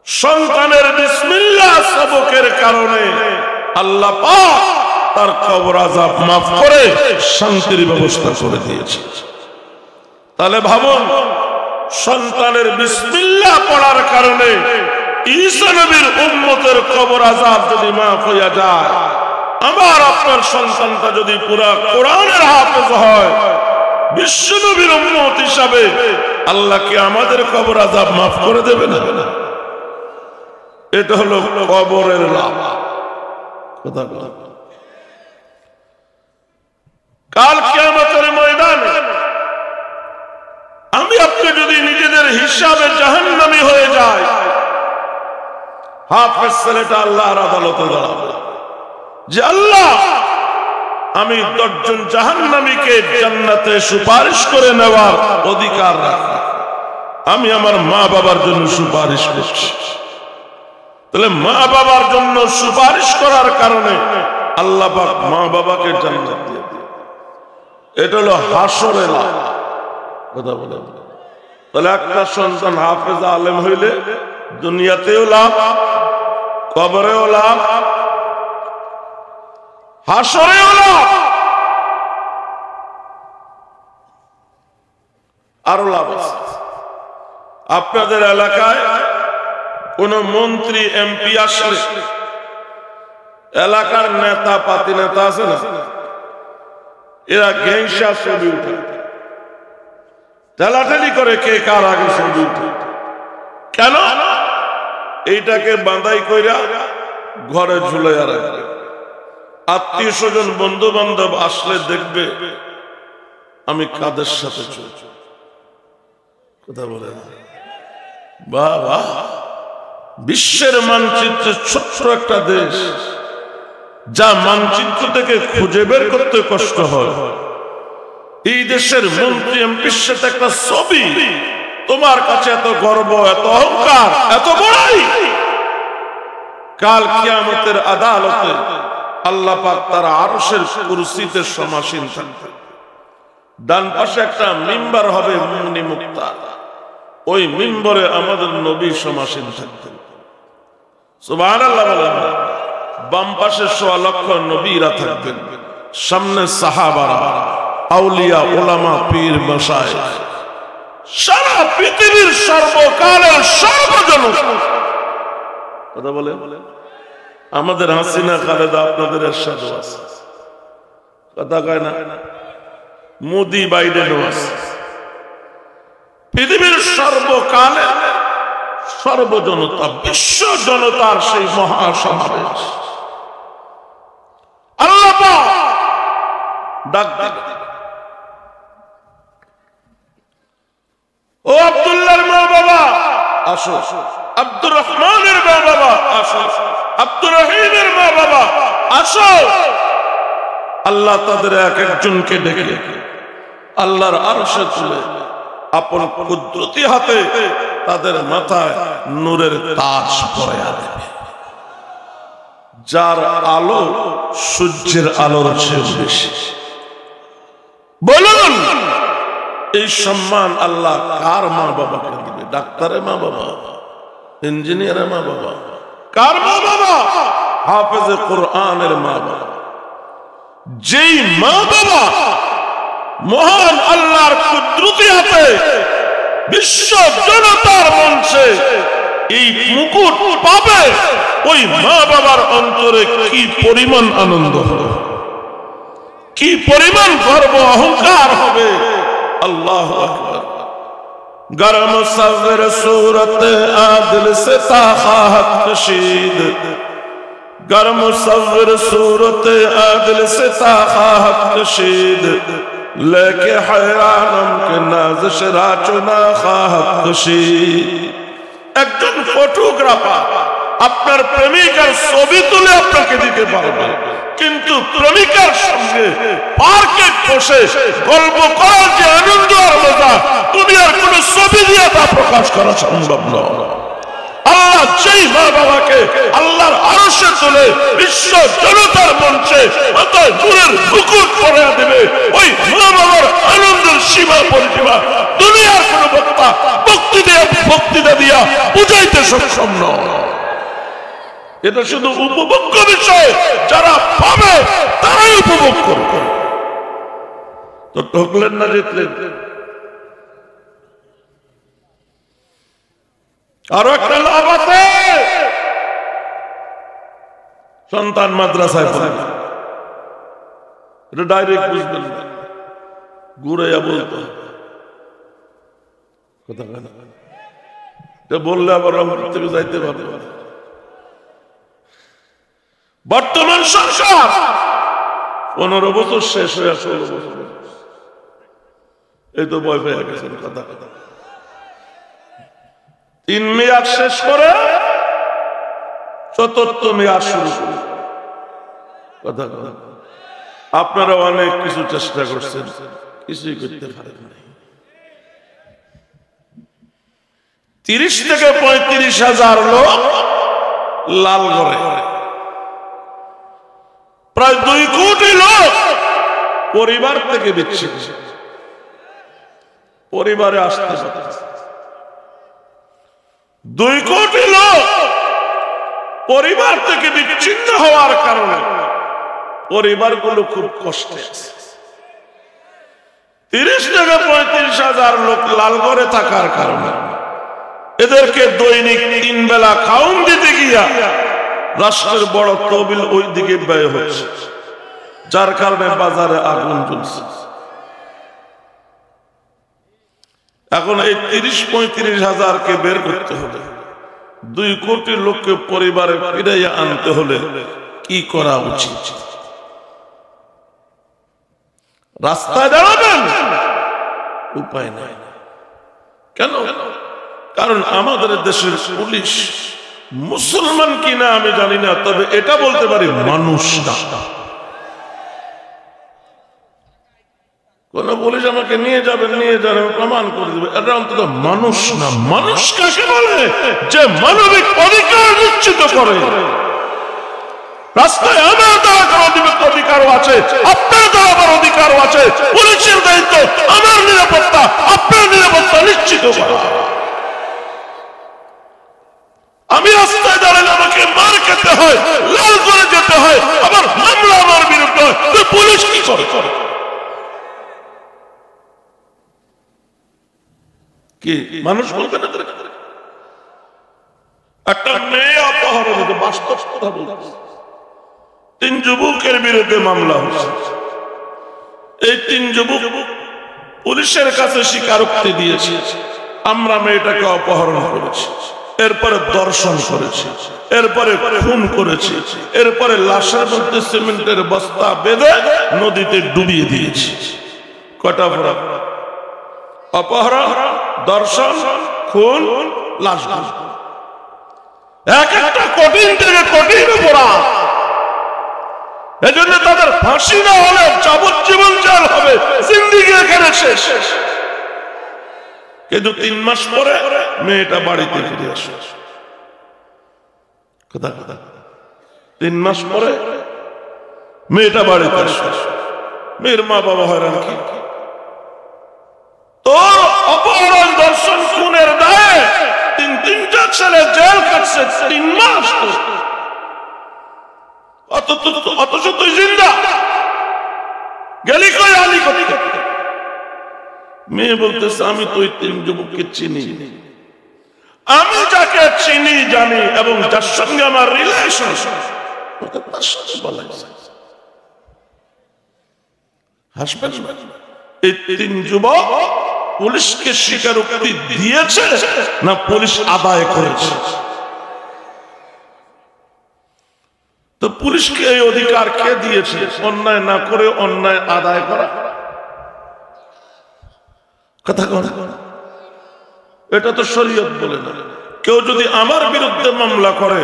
সন্তানের বিসমিল্লাহ সবকের কারণে আল্লাহ পাক তার কবর আযাব মাফ করে শান্তির ব্যবস্থা করে দিয়েছে। তাহলে ভাবুন, সন্তানের বিসমিল্লাহ পড়ার কারণে ঈসা নবীর উম্মতের কবর আযাব যদি মাফ হয়ে যায়, আমার আপনার সন্তানটা যদি পুরা কোরআনের হাফেজ হয়, বিশ্ব নবীর উম্মত হিসাবে আল্লাহ কি আমাদের কবর আযাব মাফ করে দেবে না? এটা হলো কবরের লাভ। কথা বলা, কাল কিয়ামতের ময়দানে আমি আপনি যদি নিজেদের হিসাবে জাহান্নামী হয়ে যায়, হাফেজ ছেলেটা আল্লাহর আদালতে দাঁড়াবে যে আল্লাহ, আমি 10 জন জাহান্নামীকে জান্নাতে সুপারিশ করে নেওয়ার অধিকার রাখি, আমি আমার মা বাবার জন্য সুপারিশ করছি। তাহলে মা বাবার জন্য সুপারিশ করার কারণে আল্লাহ পাক মা বাবাকে জান্নাত দিয়ে দিবে। এটা হলো হাসরে লাভ। কথা বলে, তাহলে একটা সন্তান হাফেজ আলেম হইলে দুনিয়াতেও লাভ, কবরেও লাভ, হাসরেও লাভ, আরো লাভ আছে। আপনাদের এলাকায় কোন মন্ত্রী এমপি আসলে এলাকার নেতা পাতি নেতা আছে না, এরা গেংসা ছবি উঠে ঠেলাঠেলি করে কে কার আগে ছবি উঠে। কেন? এইটাকে বাঁধাই কইরা ঘরে ঝুলাইয়া রাখবে। আত্মীয় স্বজন বন্ধু বান্ধব আসলে দেখবে আমি কাদের সাথে চলছি। কথা বলে না, বাবা, বিশ্বের মানচিত্রে ছোট্ট একটা দেশ, যা মানচিত্র থেকে খুঁজে বের করতে কষ্ট হয়, এই দেশের মন্ত্রী এমপির সাথে একটা ছবি, তোমার কাছে এত গর্ব, এত অহংকার, এত বড়াই। কাল কিয়ামতের আদালতে আল্লাহ পাক তার আরশের কুরসিতে সমাসীন থাকবেন। ডান পাশে একটা মিম্বার হবে মুনি মুক্তা, ওই মিম্বরে আমাদের নবী সমাসীন থাকতেন। সুবহানাল্লাহ বলেন। বাম পাশে 1.25 লক্ষ নবীরা থাকবেন, সামনে সাহাবারা, আউলিয়া, উলামা, পীর, মাশায়েখ, সারা পৃথিবীর সর্বকালের সর্বজনক। কথা বলে আমাদের হাসিনা খালেদা আপনাদের এরশাদও আছে, কথা কয় না? মোদি বাইডেনও আছে। পৃথিবীর সর্বকালে সর্বজনতা, বিশ্ব জনতার সেই মহাসমাবেশ আল্লাহ পাক ডাক দেন, ও আব্দুল্লাহর মা বাবা আসো, আব্দুর রহমানের মা বাবা আসো, আব্দুর রহিমের মা বাবা আসো। আল্লাহ তাদের এক একজনকে ডেকে আল্লাহর আরশে তুলে আপন কুদরতি হাতে তাদের মাথায় নূরের তাজ পরাইয়া দেবে, যার আলো সূর্যের আলোর চেয়ে বেশি। বলুন এই সম্মান আল্লাহ কার মা বাবাকে দিবে? ডাক্তারের মা বাবা, ইঞ্জিনিয়ারের মা বাবা, কার মা বাবা? হাফেজে কোরআনের মা বাবা। যেই মা বাবা মহান আল্লাহর কুদরতি হাতে বিশ্ব জনতার মঞ্চে এই মুকুট পাবে, ওই মা বাবার অন্তরে কি পরিমাণ আনন্দ হবে, কি পরিমাণ গর্ব অহংকার হবে। আল্লাহু আকবার। गर मुसव्विर सूरत आदिल से ताहात कशीद, गर मुसव्विर सूरत आदिल से ताहात कशीद, लेके हैरानम के नाज़िश राचुना खाहत कशीद। একজন ফটোগ্রাফার আপনার প্রেমিকার ছবি তুলে আপনাকে দিতে পারবে, কিন্তু প্রেমিকার সঙ্গে পার্কে বসে গল্প করার যে আনন্দ আর মজা দুনিয়ার কোন ছবি দিয়ে তা প্রকাশ করা সম্ভব নয়। আল্লাহ যেই মা বাবাকে আল্লাহর আরশে তুলে বিশ্ব জনতার মঞ্চে মাথায় নূরের মুকুট পরিয়ে দেবে, ওই মা বাবার আনন্দের সীমা পরিসীমা দুনিয়ার কোন বক্তা বক্তৃতা দিয়া বুঝাইতে সক্ষম নয়। এটা শুধু উপভোগ্য বিষয়, যারা পাবে তারাই উপভোগ করবে। তো ঠকলেন না, জিতলেন। আরো একটা লাভ আছে, সন্তান মাদ্রাসায় পড়ে, এটা ডাইরেক্ট বুঝবেন না, ঘুরাইয়া বলতে কথা বললে আবার রংপুর থেকে যাইতে পারবে। বর্তমান সংসার 15 বছর শেষ হয়ে 16 বছর, এই তো ভয় পেয়ে গেছেন। কথা 3 মেয়াদ শেষ করে 4th মেয়াদ শুরু করে কথা। আপনারা অনেক কিছু চেষ্টা করছেন, কিছুই করতে পারেন নাই। 30 থেকে 35 হাজার লোক লাল ঘরে, প্রায় 2 কোটি লোক পরিবার থেকে বিচ্ছিন্ন, পরিবারে আসতে 2 কোটি লোক পরিবার থেকে বিচ্ছিন্ন হওয়ার কারণে পরিবারগুলো খুব কষ্টে আছে। 30 থেকে 35 হাজার লোক লাল ঘরে থাকার কারণে এদেরকে দৈনিক 3 বেলা খাওন দিতে গিয়া রাষ্ট্রের বড় তহবিল ওই দিকে ব্যয় হচ্ছে, যার কারণে বাজারে আগুন জ্বলছে। এখন এই 30-35 হাজারকে বের করতে হবে, 2 কোটি লোককে পরিবারে ফিরাইয়া আনতে হলে কি করা উচিত? রাস্তায় দাঁড়াবেন? উপায় নাই। কেন? কারণ আমাদের দেশের পুলিশ মুসলমান কিনা আমি জানি না, তবে এটা বলতে পারি মানুষ না। কোন পুলিশ আমাকে নিয়ে যাবেন প্রমাণ করে দেবে, এটা অন্তত মানুষ না। মানুষ কাকে বলে? যে মানবিক অধিকার নিশ্চিত করে। রাস্তায় আমার দ্বারা অধিকারও আছে, আপনার দ্বারা আমার অধিকারও আছে। পুলিশের দায়িত্ব আমার নিরাপত্তা, আপনার নিরাপত্তা নিশ্চিত করা। আমি রাস্তায় দাঁড়ালে আমাকে মার খেতে হয়, লাল করে যেতে কি মানুষ বলবে না? একটা মেয়ে অপহরণ, বাস্তব কথা বলছে। 3 যুবকের বিরুদ্ধে মামলা হয়েছে। এই 3 যুবক পুলিশের কাছে স্বীকারোক্তি দিয়েছে, আমরা মেয়েটাকে অপহরণ করেছি, এরপরে ধর্ষণ করেছি, এরপরে খুন করেছি, এরপরে লাশের মধ্যে সিমেন্টের বস্তা বেঁধে নদীতে ডুবিয়ে দিয়েছি। কটা অপরাধ? অপহরণ, ধর্ষণ, খুন, লাশ। এক একটা কঠিন থেকে কঠিন অপরাধ। এজন্য তাদের ফাঁসি না হলে যাবজ্জীবন জেল হবে, জিন্দেগি এখানে শেষ। কিন্তু 3 মাস পরে মেয়েটা বাড়িতে ফিরে আসে। কথা 3 মাস পরে মেয়েটা বাড়িতে আসে। মেয়ের মা বাবা হয়রান। কি তোর অপহরণ, ধর্ষণ, খুনের দায়ে 3টা ছেলে জেল কাটছে 3 মাস, অথচ তুই জিন্দা গেলি কই, আলি কই? মেয়ে বলতেছে, আমি তো ওই 3 যুবককে চিনি, আমি যাকে চিনি জানি এবং যার সঙ্গে আমার রিলেশন, তার সাথে বলা হাসবেন। এই 3 যুবক পুলিশকে স্বীকারোক্তি দিয়েছে না পুলিশ আদায় করেছে? তো পুলিশকে এই অধিকার কে দিয়েছে? অন্যায় না করে অন্যায় আদায় করা। কথা কথা এটা তো শরীয়ত বলে না। কেউ যদি আমার বিরুদ্ধে মামলা করে,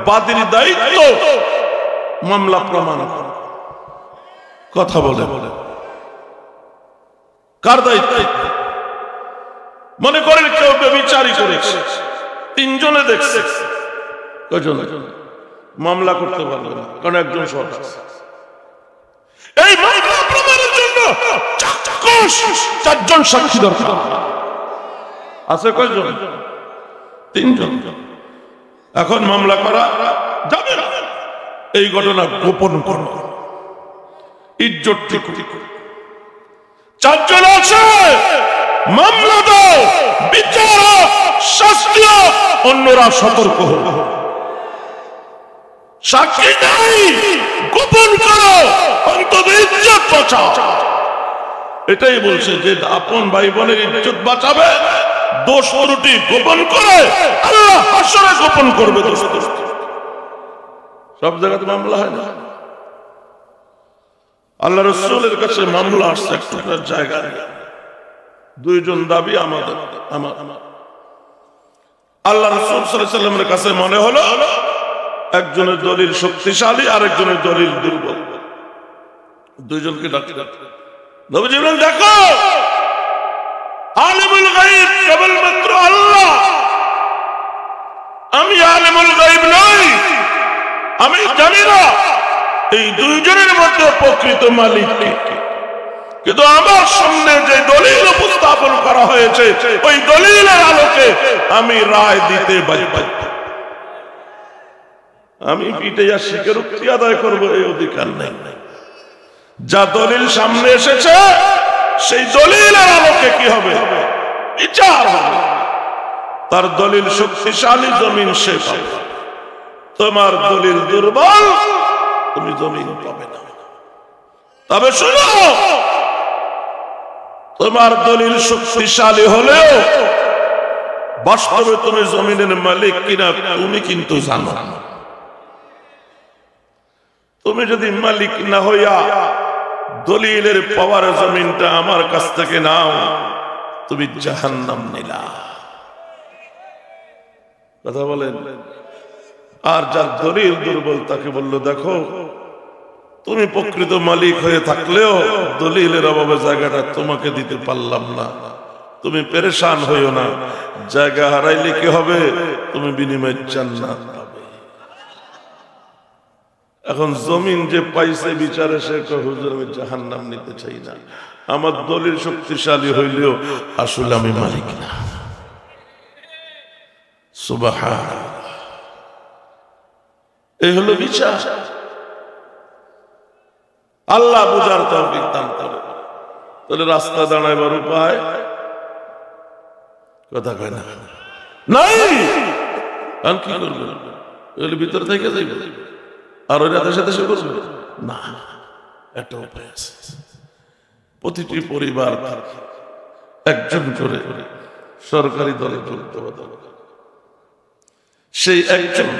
বাদীর দায়িত্ব মামলা প্রমাণ করে। কথা বলে কার দায়িত্ব? মনে করেন কেউ ব্যভিচারী করেছে, 3 জনে দেখছে, কয়জন মামলা করতে পারবে না, কারণ একজন সৎ আছে। এই মামলা প্রমাণের জন্য 4 জন সাক্ষী দরকার আছে। কয়জন? 3 জন। এখন মামলা করা যাবে না। এই ঘটনা গোপন করো, ইজ্জত ঠিক। 4 জন আছে, মামলা দাও, বিচার হোক, শাস্তি হোক, অন্যরা সতর্ক হোক। সাক্ষী নাই, গোপন করো, অন্তত ইজ্জত বাঁচাও। এটাই বলছে যে আপন ভাই বোনের ইজ্জত বাঁচাবে, দোষ ত্রুটি গোপন করে আল্লাহ হাসরে গোপন করবে। সব জায়গাতে মামলা হয় না। আল্লাহ রাসূলের কাছে মামলা আসছে একটা জায়গায়, 2 জন দাবি আমাদের, আমার। আল্লাহ রাসূল সাল্লাল্লাহু আলাইহি ওয়াসাল্লামের কাছে মনে হলো একজনের দলিল শক্তিশালী, আরেকজনের দলিল দুর্বল। 2 জনকে ডাকতে নবীজি বলেন, দেখো আলিমুল গায়ব কেবলমাত্র আল্লাহ, আমি আলিমুল গায়ব নই, আমি জানি না এই 2 জনের মধ্যে প্রকৃত মালিক কে। কিন্তু আমার সামনে যে দলিল উপস্থাপন করা হয়েছে, ওই দলিলের আলোকে আমি রায় দিতে বাধ্য। আমি পিঠে যা স্বীকারোক্তি আদায় করবো এই অধিকার নেই। যা দলিল সামনে এসেছে সেই দলিলের আলোকে কি হবে? বিচার হবে। তার দলিল শক্তিশালী, জমিন সে পাবে। তোমার দলিল দুর্বল, তুমি জমিন পাবে না। তবে শোনো, তোমার দলিল শক্তিশালী হলেও বাস্তবে তুমি জমিনের মালিক কিনা তুমি কিন্তু জানো না। তুমি যদি মালিক না হইয়া দলিলের পাওয়ার জমিনটা আমার কাছ থেকে নাও, তুমি জাহান্নাম নিলা। কথা বলেন। আর যার দলিল দুর্বল তাকে বলল, দেখো তুমি প্রকৃত মালিক হয়ে থাকলেও দলিলের অভাবে জায়গাটা তোমাকে দিতে পারলাম না, তুমি পেরেশান হইও না। জায়গা হারাইলে কি হবে? তুমি বিনিময় জান্নাত পাবে। এখন জমিন যে পাইছে বিচারে সে কয়, হুজুর আমি জাহান্নাম নিতে চাই না, আমার দলিল শক্তিশালী হইলেও আসলে আমি মালিক না। সুবহানাল্লাহ। এই হলো বিচার। আল্লাহ বুঝার তৌফিক দান করে। তাহলে রাস্তা দাঁড়াইবার উপায় কথা কয় না নাই আর কি করবে এগুলো ভিতর থেকে যাইবে আর ওই রাতের সাথে সে করবে না একটা উপায় আছে প্রতিটি পরিবার একজন করে সরকারি দলে যোগদান হবে সেই একজন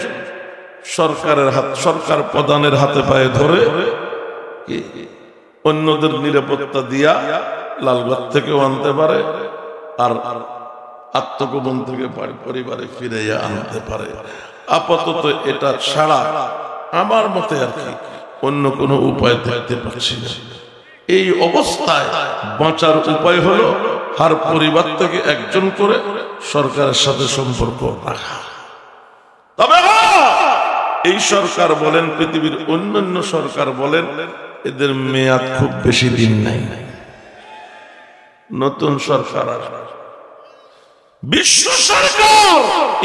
সরকার প্রধানের হাতে পায়ে ধরে অন্যদের নিরাপত্তা দিয়া লালবাগ থেকেও আনতে পারে আর আত্মগোপন থেকে পরিবারে ফিরে আনতে পারে আপাতত এটা ছাড়া আমার মতে আর কি অন্য কোনো উপায় দেখতে পাচ্ছি না এই অবস্থায় বাঁচার উপায় হলো হার পরিবার থেকে একজন করে সরকারের সাথে সম্পর্ক রাখা তবে এই সরকার বলেন পৃথিবীর অন্যান্য সরকার বলেন এদের মেয়াদ খুব বেশি দিন নাই নতুন সরকার বিশ্ব সরকার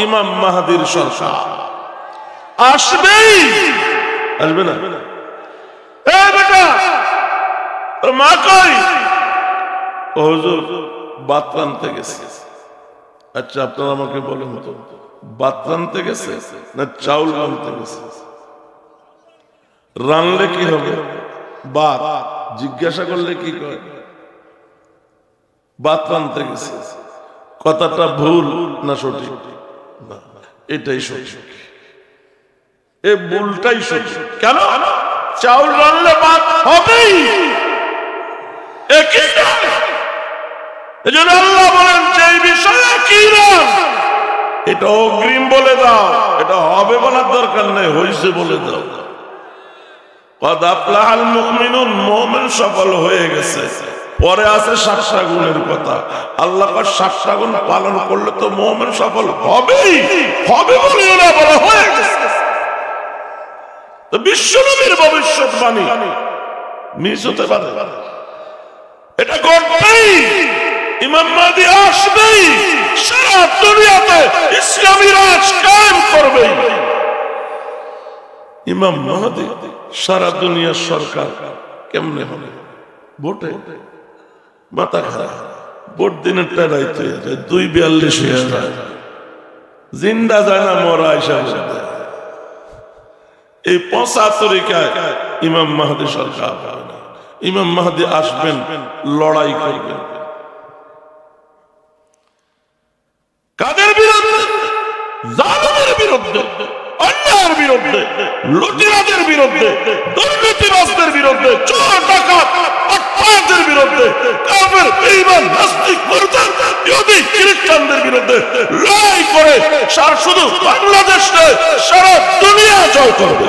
ইমাম মাহাদির সরকার আসবেই আসবে না বেটা তোর মা কই হুজুর ভাত রাঁধতে গেছে আচ্ছা আপনারা আমাকে বলেন তো ভাত রাঁধতে গেছে না চাউল রাঁধতে গেছে রানলে কি হবে ভাত জিজ্ঞাসা করলে কি কয় ভাত রাঁধতে গেছে কথাটা ভুল না সঠিক না এটাই সঠিক এই ভুলটাই সঠিক কেন চাউল রানলে ভাত হবেই এজন্য আল্লাহ বলেন যে বিষয়ে কি রান এটা অগ্রিম বলে দাও এটা হবে বলার দরকার নেই হইছে বলে দাও কদ আফলাহাল মুমিনুন মুমিন সফল হয়ে গেছে পরে আছে 60টা গুণের কথা আল্লাহ পাক 60টা গুণ পালন করলে তো মুমিন সফল হবেই হবে বলে না বলা হয়ে গেছে তো বিশ্বনবীর ভবিষ্যৎবাণী মিস হতে পারে এটা ঘটবেই ইমাম মাহদী আসবেই সারা দুনিয়াতে ইসলামী রাজ কায়েম করবে ইমাম মাহদী সারা দুনিয়ার সরকার কেমনে হবে ভোটে মাথা খারাপ ভোট দিনের টাইতে 242 হয়ে যায় জিন্দা যায় না মরা হিসাবে এই 75 ইমাম মাহদী সরকার ইমাম মাহদী আসবেন লড়াই করবেন কাদের বিরুদ্ধে জালিমের বিরুদ্ধে অন্যায়ের বিরুদ্ধে লুটেরাদের বিরুদ্ধে দুর্নীতিবাজদের বিরুদ্ধে চোর ডাকাত অপরাধীদের বিরুদ্ধে কাফের বেঈমান নাস্তিক মুরতাদ ইহুদি খ্রিস্টানদের বিরুদ্ধে লড়াই করে সারা শুধু বাংলাদেশ নয় সারা দুনিয়া জয় করবে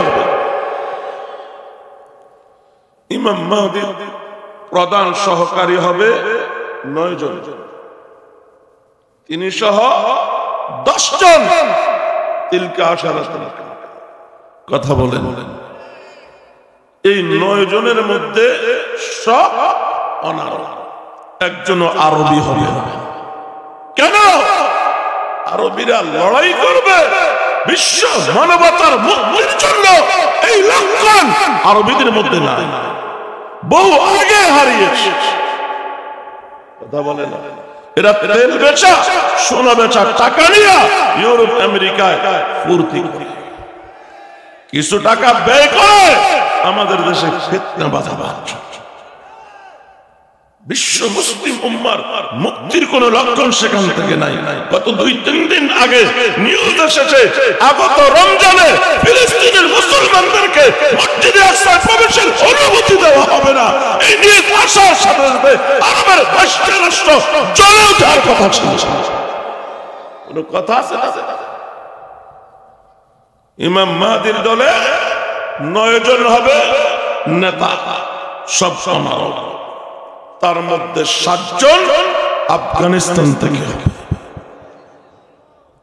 ইমাম মাহদী প্রধান সহকারী হবে 9 জন তিনি সহ 10 জন তিলকা আশারাতুন কথা বলেন এই 9 জনের মধ্যে সব অনারব একজনও আরবি হবে না কেন আরবিরা লড়াই করবে বিশ্ব মানবতার মুক্তির জন্য এই লক্ষণ আরবিদের মধ্যে নাই বহু আগে হারিয়েছে কথা বলে না এরা তেল বেচা সোনা বেচা টাকা নিয়ে ইউরোপ আমেরিকায় ফুর্তি করে কিছু টাকা ব্যয় করে আমাদের দেশে ফিতনা বাঁধাবাদ বিশ্ব মুসলিম উম্মার মুক্তির কোন লক্ষণ সেখান থেকে নাই গত 2-3 দিন আগে নিউজ এসেছে আগত রমজানে ফিলিস্তিনের মুসলমানদেরকে মসজিদে আকসায় প্রবেশের অনুমতি দেওয়া হবে না এই নিউজ আসার সাথে সাথে আরবের 5টা রাষ্ট্র জ্বলে ওঠার কথা ছিল কোন কথা আছে না ইমাম মাহদীর দলে 9 জন হবে নেতা সব সমান তার মধ্যে 7 জন আফগানিস্তান থেকে হবে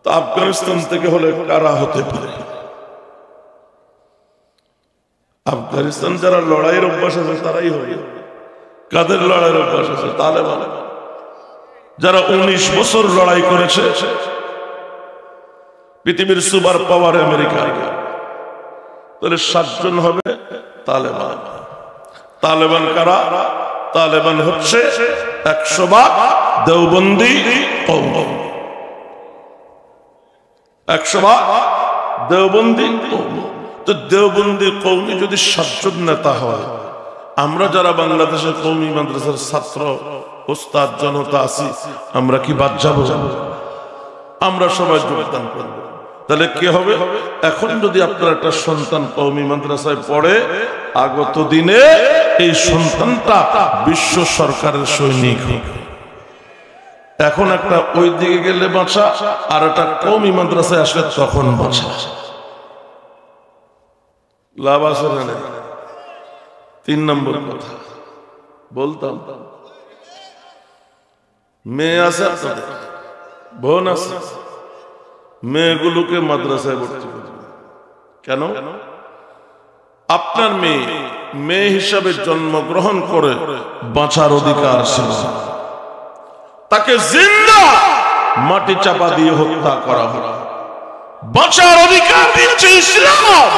তো আফগানিস্তান থেকে হলে কারা হতে পারে আফগানিস্তান যারা লড়াইয়ের অভ্যাস আছে তারাই হবে কাদের লড়াইয়ের অভ্যাস আছে তালেবান যারা 19 বছর লড়াই করেছে পৃথিবীর সুপার পাওয়ার আমেরিকা তাহলে 7 জন হবে তালেবান তালেবান কারা তালেবান হচ্ছে 100 ভাগ দেওবন্দি কওম 100 দেওবন্দি তো দেওবন্দি কওমি যদি 7 জন নেতা হয়, আমরা যারা বাংলাদেশের কওমি মাদ্রাসার ছাত্র ওস্তাদ জনতা আছি, আমরা কি বাদ যাব? আমরা সবাই যোগদান করব। তাহলে কি হবে? এখন যদি আপনার একটা সন্তান কওমি মাদ্রাসায় পড়ে, আগত দিনে এই সন্তানটা বিশ্ব সরকারের সৈনিক হবে। এখন একটা ওই দিকে গেলে বাঁচা, আর একটা কওমি মাদ্রাসায় আসলে তখন বাঁচা। লাভ আছে না? 3 নম্বর কথা বলতাম, মেয়ে আছে আপনাদের, বোন আছে, মেয়েগুলোকে মাদ্রাসায় ভর্তি করবে কেন? আপনার মেয়ে হিসাবে জন্মগ্রহণ করে বাঁচার অধিকার ছিল, তাকে জিন্দা মাটি চাপা দিয়ে হত্যা করা হলো। বাঁচার অধিকার দিয়েছে ইসলাম।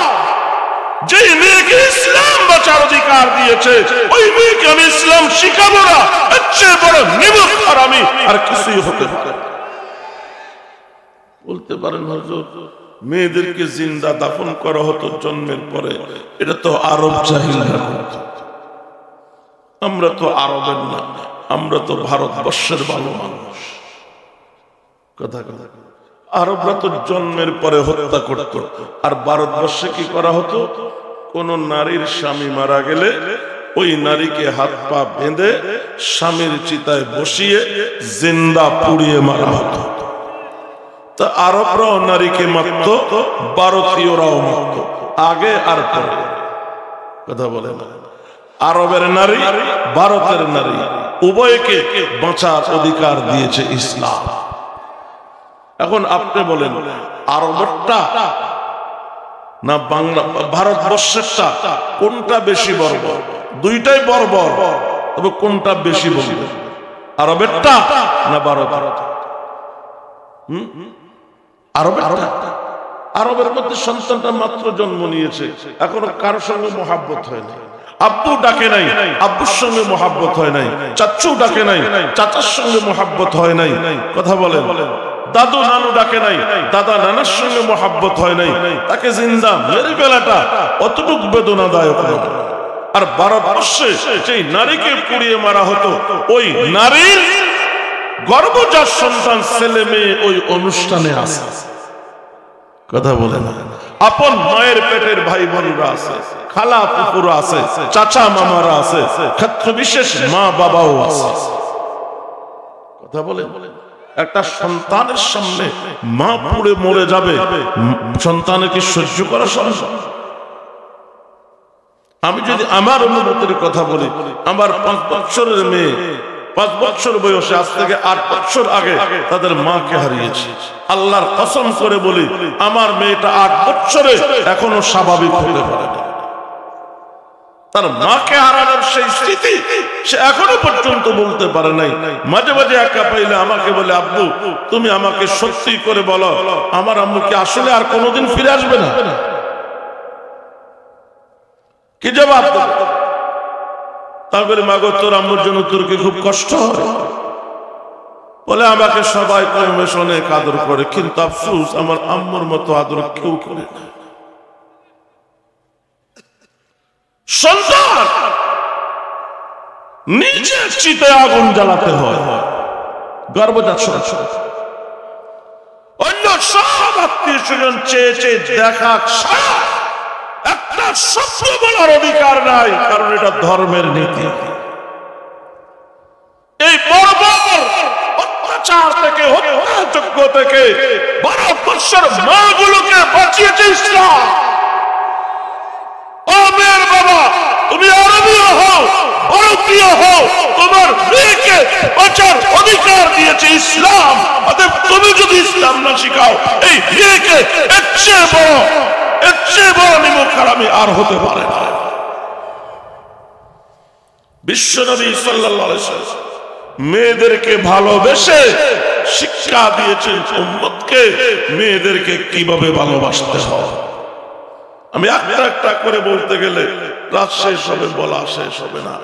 যে মেয়েকে ইসলাম বাঁচার অধিকার দিয়েছে, ওই মেয়েকে আমি ইসলাম শিখাবো না, এর চেয়ে বড় নিমক হারামি আর কিছুই হতে পারে। বলতে পারেন হুজুর, মেয়েদেরকে জিন্দা দাফন করা হতো জন্মের পরে, এটা তো আরব জাহিলরা করত। আমরা তো আরবের না, আমরা তো ভারতবর্ষের ভালো মানুষ। কথা কথা, আরবরা তো জন্মের পরে হত্যা করত। আর ভারতবর্ষে কি করা হতো? কোন নারীর স্বামী মারা গেলে ওই নারীকে হাত পা বেঁধে স্বামীর চিতায় বসিয়ে জিন্দা পুড়িয়ে মারা হতো। তা আরবরাও নারীকে মারত, ভারতীয়রাও মারত, আগে আর পরে। কথা বলে না, আরবের নারী, ভারতের নারী উভয়কে বাঁচার অধিকার দিয়েছে ইসলাম। এখন আপনি বলেন, আরবেরটা না বাংলা ভারতবর্ষেরটা কোনটা বেশি বর্বর? দুইটাই বর্বর, তবে কোনটা বেশি বলবে? আরবেরটা না ভারতের? আরবের মধ্যে সন্তানটা মাত্র জন্ম নিয়েছে, এখনো কারো সঙ্গে মহাব্বত হয় না। আব্বু ডাকে নাই, আব্বুর সঙ্গে মহাব্বত হয় নাই। চাচু ডাকে নাই, চাচার সঙ্গে মহাব্বত হয় নাই। কথা বলেন, দাদু নানু ডাকে নাই, দাদা নানার সঙ্গে মহাব্বত হয় নাই। তাকে জিন্দা মেরে ফেলাটা অতটুকু বেদনাদায়ক। আর ভারতবর্ষে সেই নারীকে পুড়িয়ে মারা হতো, ওই নারীর গর্ভজাত সন্তান ছেলে মেয়ে ওই অনুষ্ঠানে আছে। কথা বলে না, আপন মায়ের পেটের ভাই বোনরা আছে, খালা ফুফুরা আছে, চাচা মামারা আছে, ক্ষেত্র বিশেষ মা বাবাও আছে। কথা বলে, একটা সন্তানের সামনে মা পুড়ে মরে যাবে, সন্তানের কি সহ্য করা সম্ভব? আমি যদি আমার অনুভূতির কথা বলি, আমার 5 বছরের মেয়ে 5 বছর বয়সে, আজ থেকে 8 বছর আগে তাদের মাকে হারিয়েছে। আল্লাহর কসম করে বলি, আমার মেয়েটা 8 বছরে এখনো স্বাভাবিক হতে পারে না। তার মাকে হারানোর সেই স্মৃতি সে এখনো পর্যন্ত বলতে পারে নাই। মাঝে মাঝে একা পাইলে আমাকে বলে, আব্বু তুমি আমাকে সত্যি করে বলো, আমার আম্মু কি আসলে আর কোনোদিন ফিরে আসবে না? কি জবাব দেব? তারপরে মাগো, তোর আম্মুর জন্য তোর কি খুব কষ্ট হয়? বলে, আমাকে সবাই কমেশ অনেক আদর করে, কিন্তু আফসোস আমার আম্মুর মতো আদর কেউ করে না। সন্তান নিজের চিতে আগুন জ্বালাতে হয়, গর্ভজাত সন্তান। অন্য সব আত্মীয় স্বজন চেয়ে চেয়ে দেখা ছাড়া একটা শব্দ বলার অধিকার নাই, কারণ এটা ধর্মের নীতি। এই বর্বর অত্যাচার থেকে, হত্যাযজ্ঞ থেকে ভারতবর্ষের মাগুলোকে বাঁচিয়েছে ইসলাম। মেয়ের বাবা, তুমি আরবীয় হও, ভারতীয় হও, তোমার মেয়েকে বাঁচার অধিকার দিয়েছে ইসলাম। অতএব তুমি যদি ইসলাম না শিখাও, এই মেয়েকে এর চেয়ে বড় নিমক হারামি আর হতে পারে না। বিশ্বনবী সাল্লাল্লাহু আলাইহি ওয়াসাল্লাম মেয়েদেরকে ভালোবেসে শিক্ষা দিয়েছেন উম্মতকে মেয়েদেরকে কিভাবে ভালোবাসতে হয়। আমি একটা করে বলতে গেলে রাত শেষ হবে, বলা শেষ হবে না।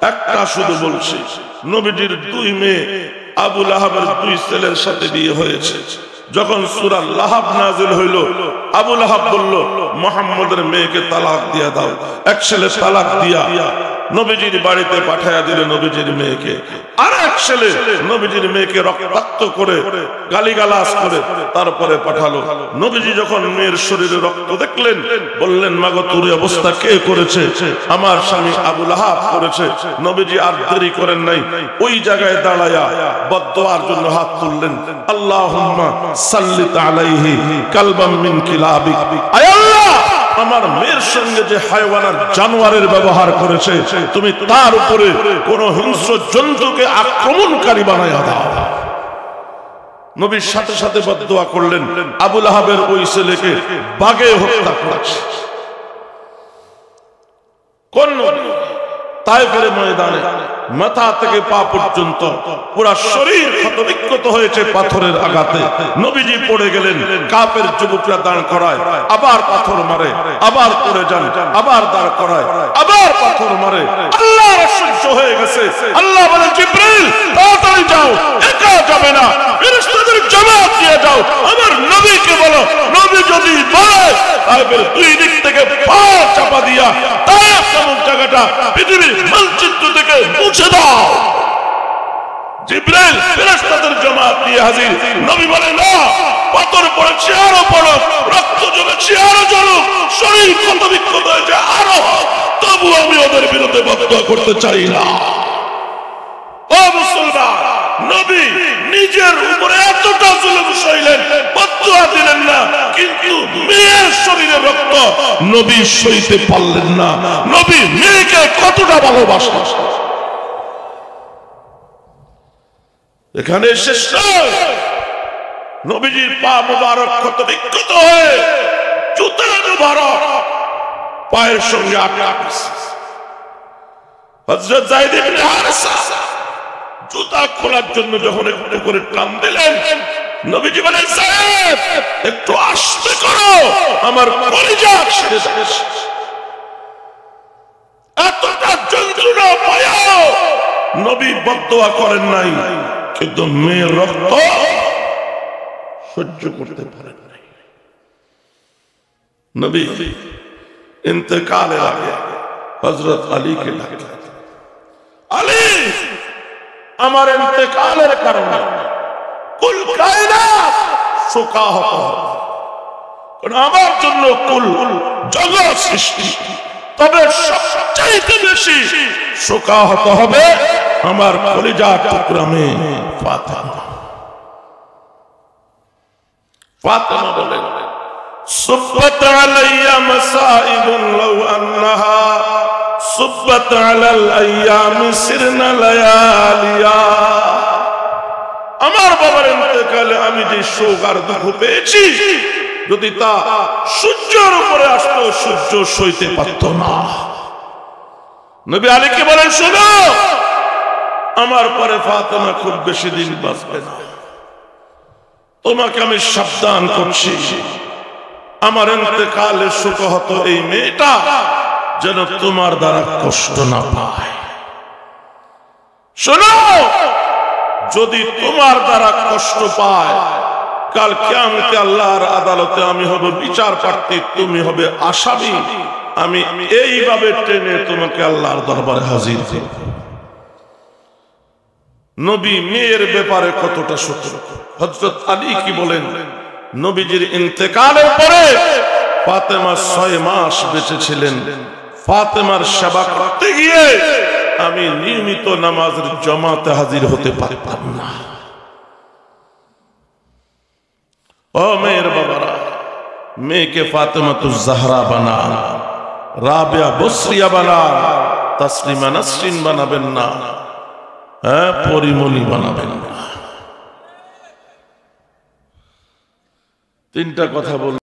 একটা শুধু বলছি, নবীজির 2 মেয়ে আবু লাহাবের 2 ছেলের সাথে বিয়ে হয়েছে। যখন সূরা লাহাব নাযিল হইল, আবু লাহাব বলল, মুহাম্মদের মেয়েকে তালাক দিয়ে দাও। এক ছেলে তালাক দিয়া নবীজির বাড়িতে পাঠায়া দিল নবীজির মেয়েকে। আর এক ছেলে নবীজির মেয়েকে রক্তাক্ত করে গালিগালাজ করে তারপরে পাঠালো। নবীজি যখন মেয়ের শরীরে রক্ত দেখলেন, বললেন, মাগো তোর অবস্থা কে করেছে? আমার স্বামী আবু লাহাব করেছে। নবীজি আর দেরি করেন নাই, ওই জায়গায় দাঁড়ায়া বদদুয়ার জন্য হাত তুললেন, আল্লাহুম্মা সাল্লিত আলাইহি কালবাম মিন কিলাবিক। আয় আল্লাহ, আমার মেয়ের সঙ্গে যে হায়ওয়ানার জানোয়ারের ব্যবহার করেছে, তুমি তার উপরে কোন হিংস্র জন্তুকে আক্রমণকারী বানায়া দাও। নবীর সাথে সাথে বদদুয়া করলেন, আবু লাহাবের ওই ছেলেকে বাগে হত্যা করেছে। কোন নবী? তায়েফের ময়দানে মাথা থেকে পা পর্যন্ত পুরা শরীর ক্ষতবিক্ষত হয়েছে পাথরের আঘাতে। নবীজি পড়ে গেলেন, কাফের যুবকরা দাঁড় করায়, আবার পাথর মারে, আবার পড়ে যান, আবার দাঁড় করায়, আবার পাথর মারে। আল্লাহর অসহ্য হয়ে গেছে। আল্লাহ বলেন, জিবরিল তাড়াতাড়ি যাও, একা যাবে না, ফেরেশতাদের জামাত দিয়ে যাও। আমার নবীকে বলো, নবী যদি বলে তায়েফের দুই দিক থেকে পা চাপা দিয়া তায়েফ নামক জায়গাটা পৃথিবীর মানচিত্র থেকে মুছে দাও। জিবরাইল ফেরেশতাদের জামাত নিয়ে হাজির। নবী বলে, না, পাথর পড়েছে আরো পড়ো, রক্ত জমেছে আরো জ্বলুক, শরীর ক্ষতবিক্ষত হয়েছে আরো, তবু আমি ওদের বিরুদ্ধে বদদুয়া করতে চাই না। ও মুসলমান, নবী নিজের উপরে এতটা জুলুম সইলেন, বদদুয়া দিলেন না, কিন্তু মেয়ের শরীরে রক্ত নবী সইতে পারলেন না। নবী মেয়েকে কতটা ভালোবাসেন। এখানে শেষ নয়, নবীজির পা মুবারক ক্ষতবিক্ষত হয়ে জুতা মুবারক পায়ের সঙ্গে আটকা গেছে। হযরত যায়েদ ইবনে হারেসা জুতা খোলার জন্য যখন একটু করে টান দিলেন, নবীজি বলেন, যায়েদ একটু আস্তে করো, আমার কলিজা ছিঁড়ে যাচ্ছে। এতটা যন্ত্রণা পায়াও নবী বদদুয়া করেন নাই, কিন্তু মেয়ের রক্ত সহ্য করতে পারেন নাই। নবী ইন্তেকালের আগে হযরত আলীকে ডাকলেন, আলী, আমার ইন্তেকালের কারণে কুল কায়নাত শোকাহত হবে, কারণ আমার জন্য কুল জগৎ সৃষ্টি, তবে সবচাইতে বেশি শোকাহত হবে আমার কলিজার টুকরা মেয়ে ফাতেমা। ফাতেমা বলেন, সুব্বাত আলাইয়া মাসাইবুন লাউ আন্নাহা সুব্বাত আলাল আইয়ামি সিরনা লায়ালিয়া। আমার বাবার ইন্তেকালে আমি যে শোক আর দুঃখ পেয়েছি, যদি তা সূর্যের উপরে আসতো, সূর্য সইতে পারত না। নবী আলীকে বলেন, শোনো, আমার পরে ফাতেমা খুব বেশি দিন বাঁচবে না, তোমাকে আমি সাবধান করছি, আমার ইন্তেকালে শোকাহত এই মেয়েটা যেন তোমার দ্বারা কষ্ট না পায়। শোনো, যদি তোমার দ্বারা কষ্ট পায়, কাল কিয়ামতে আল্লাহর আদালতে আমি হব বিচার প্রার্থী, তুমি হবে আসামি, আমি এইভাবে টেনে তোমাকে আল্লাহর দরবারে হাজির করব। নবী মেয়ের ব্যাপারে কতটা সতর্ক। হযরত আলী কি বলেন, নবীজির ইন্তেকালের পরে ফাতেমা 6 মাস বেঁচে ছিলেন। ফাতেমার সেবা করতে গিয়ে আমি নিয়মিত নামাজের জামাতে হাজির হতে পারতাম না। ও মেয়ের বাবারা, মেয়েকে ফাতেমাতুজ জাহরা বানান, রাবিয়া বসরিয়া বানান, তাসলিমা নাসরিন বানাবেন না, পরিমণি বানাবেন না। 3টা কথা বল।